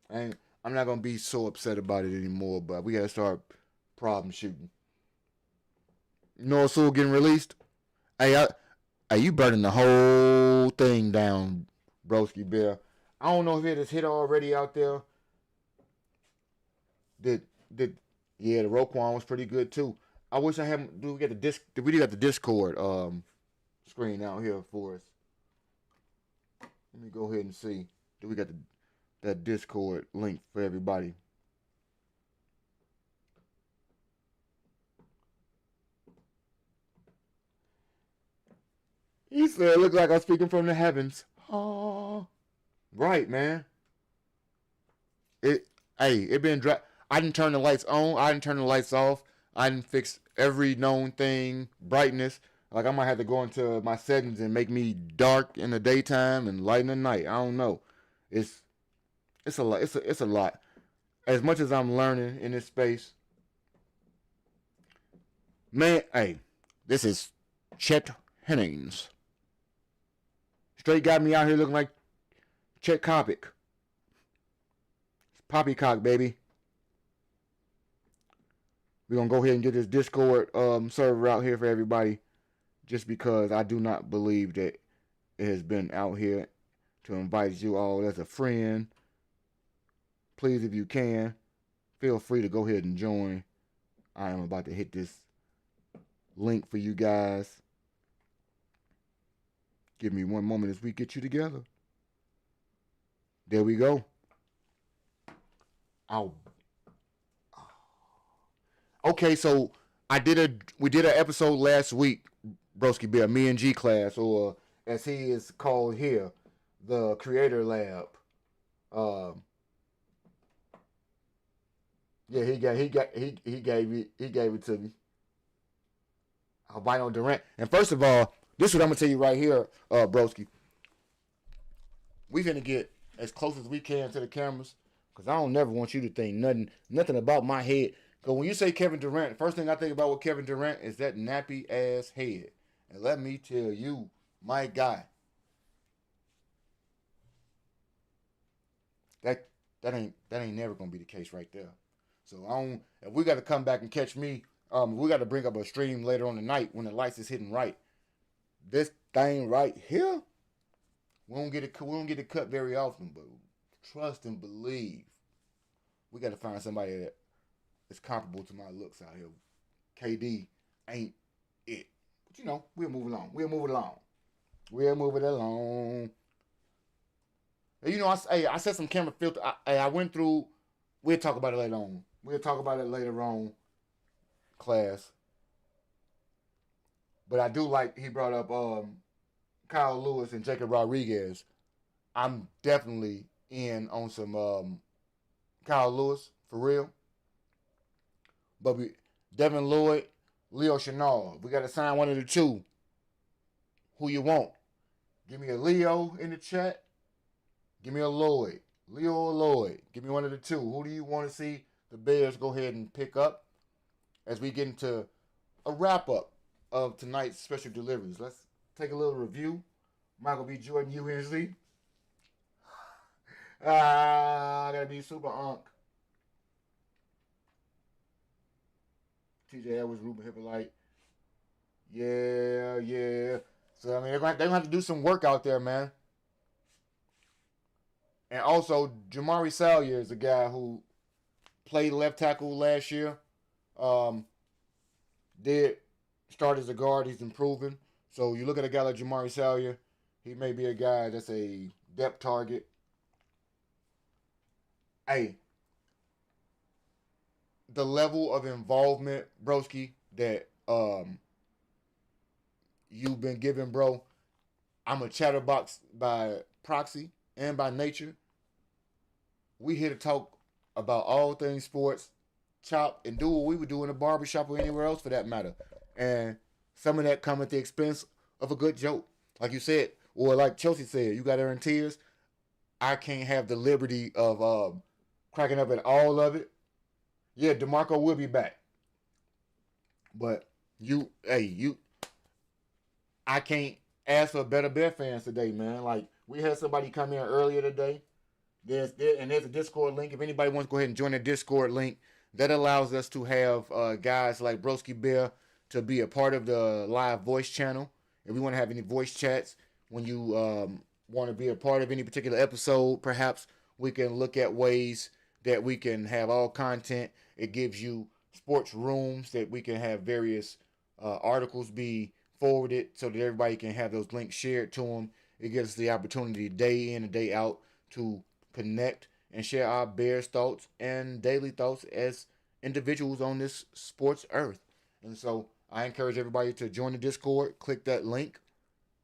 And I'm not going to be so upset about it anymore, but we got to start problem shooting. Noah Sewell getting released? Hey, you burning the whole thing down, Broski Bear. I don't know if it has hit already out there. The Roquan was pretty good too. I wish I hadn't. We got the Discord screen out here for us. Let me go ahead and see. Do we got that Discord link for everybody? He said, "It looked like I'm speaking from the heavens." Oh, right, man. It been I didn't turn the lights on. I didn't turn the lights off. I didn't fix every known thing, brightness. Like I might have to go into my settings and make me dark in the daytime and light in the night. I don't know. It's it's a lot. It's a lot. As much as I'm learning in this space, man. Hey, this is Chet Hennings. Straight got me out here looking like Chet Kopic. It's poppycock, baby. We're gonna go ahead and get this Discord server out here for everybody, just because I do not believe that it has been out here to invite you all as a friend. Please, if you can, feel free to go ahead and join. I am about to hit this link for you guys. Give me one moment as we get you together. There we go. I'll. Okay, so we did an episode last week, Broski Bear, me and G Class, or as he is called here, the Creator Lab. Yeah, he gave it to me. Albino Durant. And first of all, this is what I'm gonna tell you right here, Broski. We finna get as close as we can to the cameras, cause I don't never want you to think nothing about my head. Cause when you say Kevin Durant, the first thing I think about with Kevin Durant is that nappy ass head. And let me tell you, my guy, that ain't never gonna be the case right there. So I don't. If we got to come back and catch me, we got to bring up a stream later on the night when the lights is hitting right. This thing right here, we don't get it cut very often, but trust and believe, we got to find somebody that is comparable to my looks out here. KD ain't it, but you know we'll move along. We'll move it along. And, you know, I set some camera filter. I went through. We'll talk about it later on. Class. But I do like he brought up Kyle Lewis and Jacob Rodriguez. I'm definitely in on some Kyle Lewis for real. But Devin Lloyd, Leo Chenal. We got to sign one of the two. Who you want? Give me a Leo in the chat. Give me a Lloyd. Leo or Lloyd. Give me one of the two. Who do you want to see the Bears go ahead and pick up as we get into a wrap-up of tonight's special deliveries? Let's take a little review. Michael B. Jordan, UNC. I gotta be super unk. TJ Edwards, Ruben Hippolyte. Yeah. So, I mean, they're gonna have to do some work out there, man. And also, Jamari Salyer is a guy who played left tackle last year. Did start as a guard. He's improving. So you look at a guy like Jamari Salyer, he may be a guy that's a depth target. Hey, the level of involvement, broski, that you've been given, bro. I'm a chatterbox by proxy and by nature. We here to talk about all things sports, chop, and do what we would do in a barbershop or anywhere else for that matter. And some of that come at the expense of a good joke. Like you said, or like Chelsea said, you got her in tears. I can't have the liberty of cracking up at all of it. Yeah, DeMarco will be back. But I can't ask for better Bear fans today, man. Like, we had somebody come in earlier today. There's a Discord link. If anybody wants to go ahead and join the Discord link, that allows us to have guys like Broski Bear to be a part of the live voice channel. If we want to have any voice chats, when you want to be a part of any particular episode, perhaps we can look at ways that we can have all content. It gives you sports rooms that we can have various articles be forwarded so that everybody can have those links shared to them. It gives us the opportunity day in and day out to connect and share our Bears thoughts and daily thoughts as individuals on this sports earth. And so I encourage everybody to join the Discord. Click that link.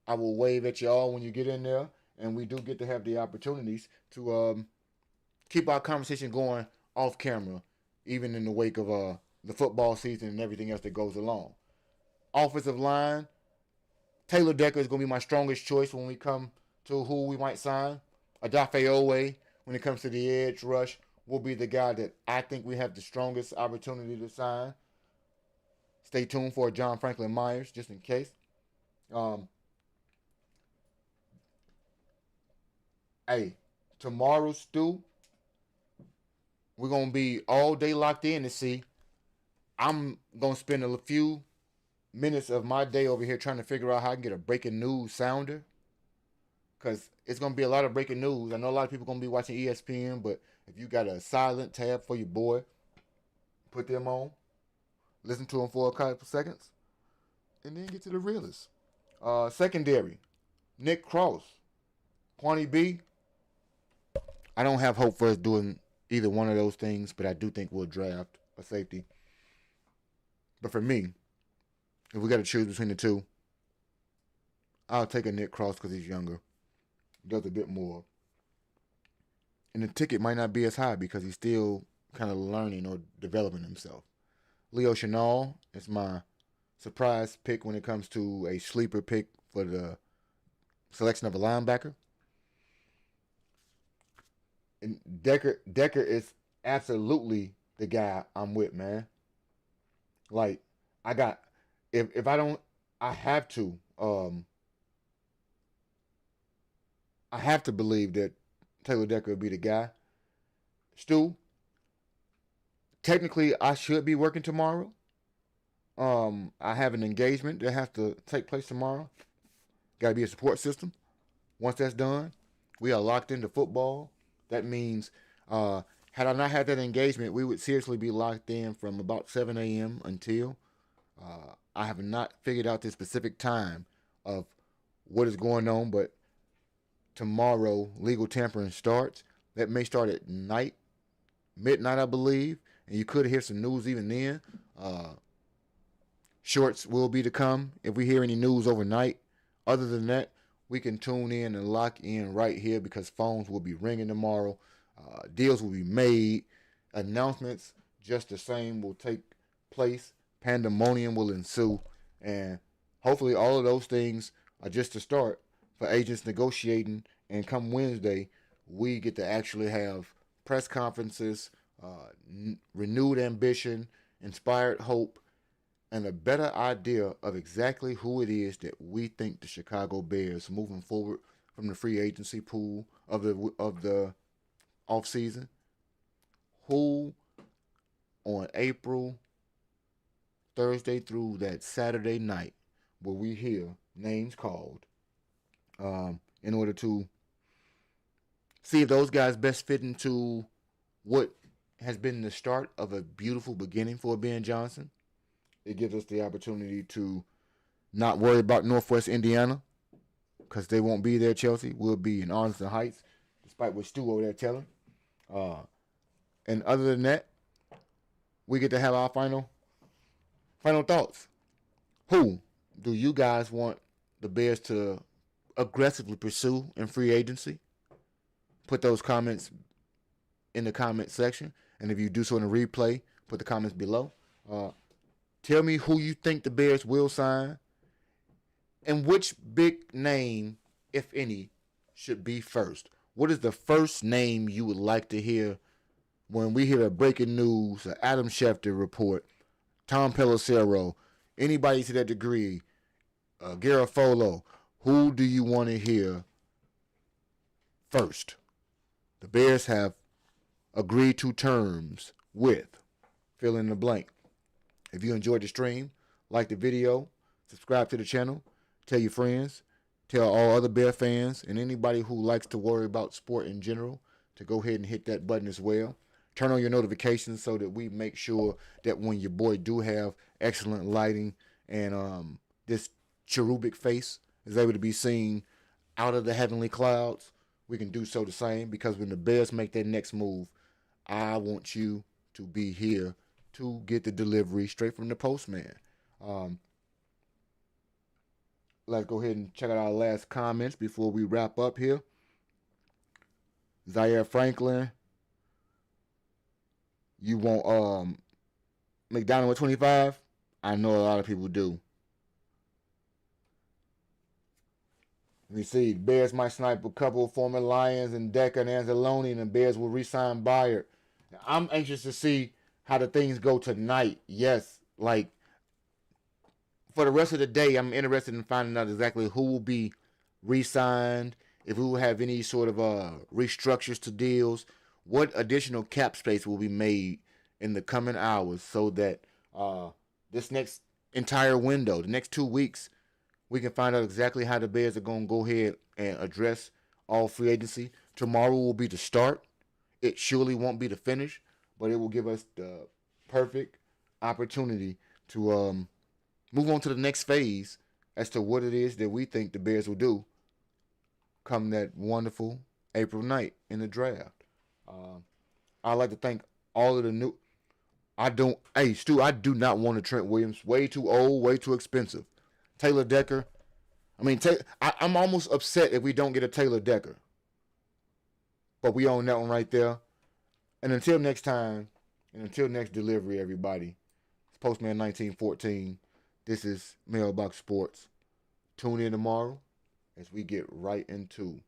I will wave at y'all when you get in there. And we do get to have the opportunities to keep our conversation going off camera, even in the wake of the football season and everything else that goes along. Offensive line, Taylor Decker is going to be my strongest choice when we come to who we might sign. Adafe Owe, when it comes to the edge rush, will be the guy that I think we have the strongest opportunity to sign. Stay tuned for John Franklin Myers, just in case. Um, hey, tomorrow, Stu, we're going to be all day locked in to see. I'm going to spend a few minutes of my day over here trying to figure out how I can get a breaking news sounder. Because it's going to be a lot of breaking news. I know a lot of people going to be watching ESPN, but if you got a silent tab for your boy, put them on. Listen to them for a couple seconds. And then get to the realest. Secondary, Nick Cross. Quantity B, I don't have hope for us doing either one of those things, but I do think we'll draft a safety. But for me, if we got to choose between the two, I'll take a Nick Cross because he's younger. Does a bit more. And the ticket might not be as high because he's still kind of learning or developing himself. Leo Chenal is my surprise pick when it comes to a sleeper pick for the selection of a linebacker. And Decker is absolutely the guy I'm with, man. Like, I got if I don't I have to I have to believe that Taylor Decker will be the guy. Stu, technically I should be working tomorrow. I have an engagement that has to take place tomorrow. Got to be a support system. Once that's done, we are locked into football. That means, had I not had that engagement, we would seriously be locked in from about 7 a.m. until. I have not figured out the specific time of what is going on, but tomorrow legal tampering starts. That may start at midnight, I believe, and you could hear some news even then. Shorts will be to come if we hear any news overnight. Other than that, we can tune in and lock in right here because phones will be ringing tomorrow. Deals will be made. Announcements just the same will take place. Pandemonium will ensue. And hopefully all of those things are just a start for agents negotiating. And come Wednesday, we get to actually have press conferences, renewed ambition, inspired hope, and a better idea of exactly who it is that we think the Chicago Bears moving forward from the free agency pool of the offseason. Who on April Thursday through that Saturday night will we hear names called in order to see if those guys best fit into what has been the start of a beautiful beginning for Ben Johnson. It gives us the opportunity to not worry about Northwest Indiana because they won't be there. Chelsea will be in Arlington Heights, despite what Stu over there telling. And other than that, we get to have our final thoughts. Who do you guys want the Bears to aggressively pursue in free agency? Put those comments in the comment section, and if you do so in a replay, put the comments below. Tell me who you think the Bears will sign and which big name, if any, should be first. What is the first name you would like to hear when we hear a breaking news, an Adam Schefter report, Tom Pelissero, anybody to that degree, Garofolo? Who do you want to hear first? The Bears have agreed to terms with fill in the blank. If you enjoyed the stream, like the video, subscribe to the channel, tell your friends, tell all other Bear fans, and anybody who likes to worry about sport in general to go ahead and hit that button as well. Turn on your notifications so that we make sure that when your boy do have excellent lighting and this cherubic face is able to be seen out of the heavenly clouds, we can do so the same because when the Bears make their next move, I want you to be here to get the delivery straight from the postman. Let's go ahead and check out our last comments before we wrap up here. Zaire Franklin, you want McDonald at 25? I know a lot of people do. We see Bears might snipe a couple of former Lions and Decker and Anzalone, and the Bears will re-sign Bayard. I'm anxious to see how the things go tonight. Yes, like for the rest of the day, I'm interested in finding out exactly who will be re-signed, if we will have any sort of restructures to deals, what additional cap space will be made in the coming hours, so that this next entire window, the next 2 weeks, we can find out exactly how the Bears are going to go ahead and address all free agency. Tomorrow will be the start. It surely won't be the finish, but it will give us the perfect opportunity to move on to the next phase as to what it is that we think the Bears will do come that wonderful April night in the draft. I'd like to thank all of the new. I don't. Hey, Stu, I do not want a Trent Williams. Way too old, way too expensive. Taylor Decker. I mean, I'm almost upset if we don't get a Taylor Decker. But we own that one right there. And until next time, and until next delivery, everybody, it's Postman 1914. This is Mailbox Sports. Tune in tomorrow as we get right into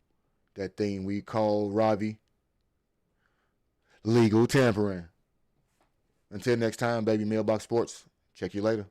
that thing we call, Ravi, legal tampering. Until next time, baby, Mailbox Sports. Check you later.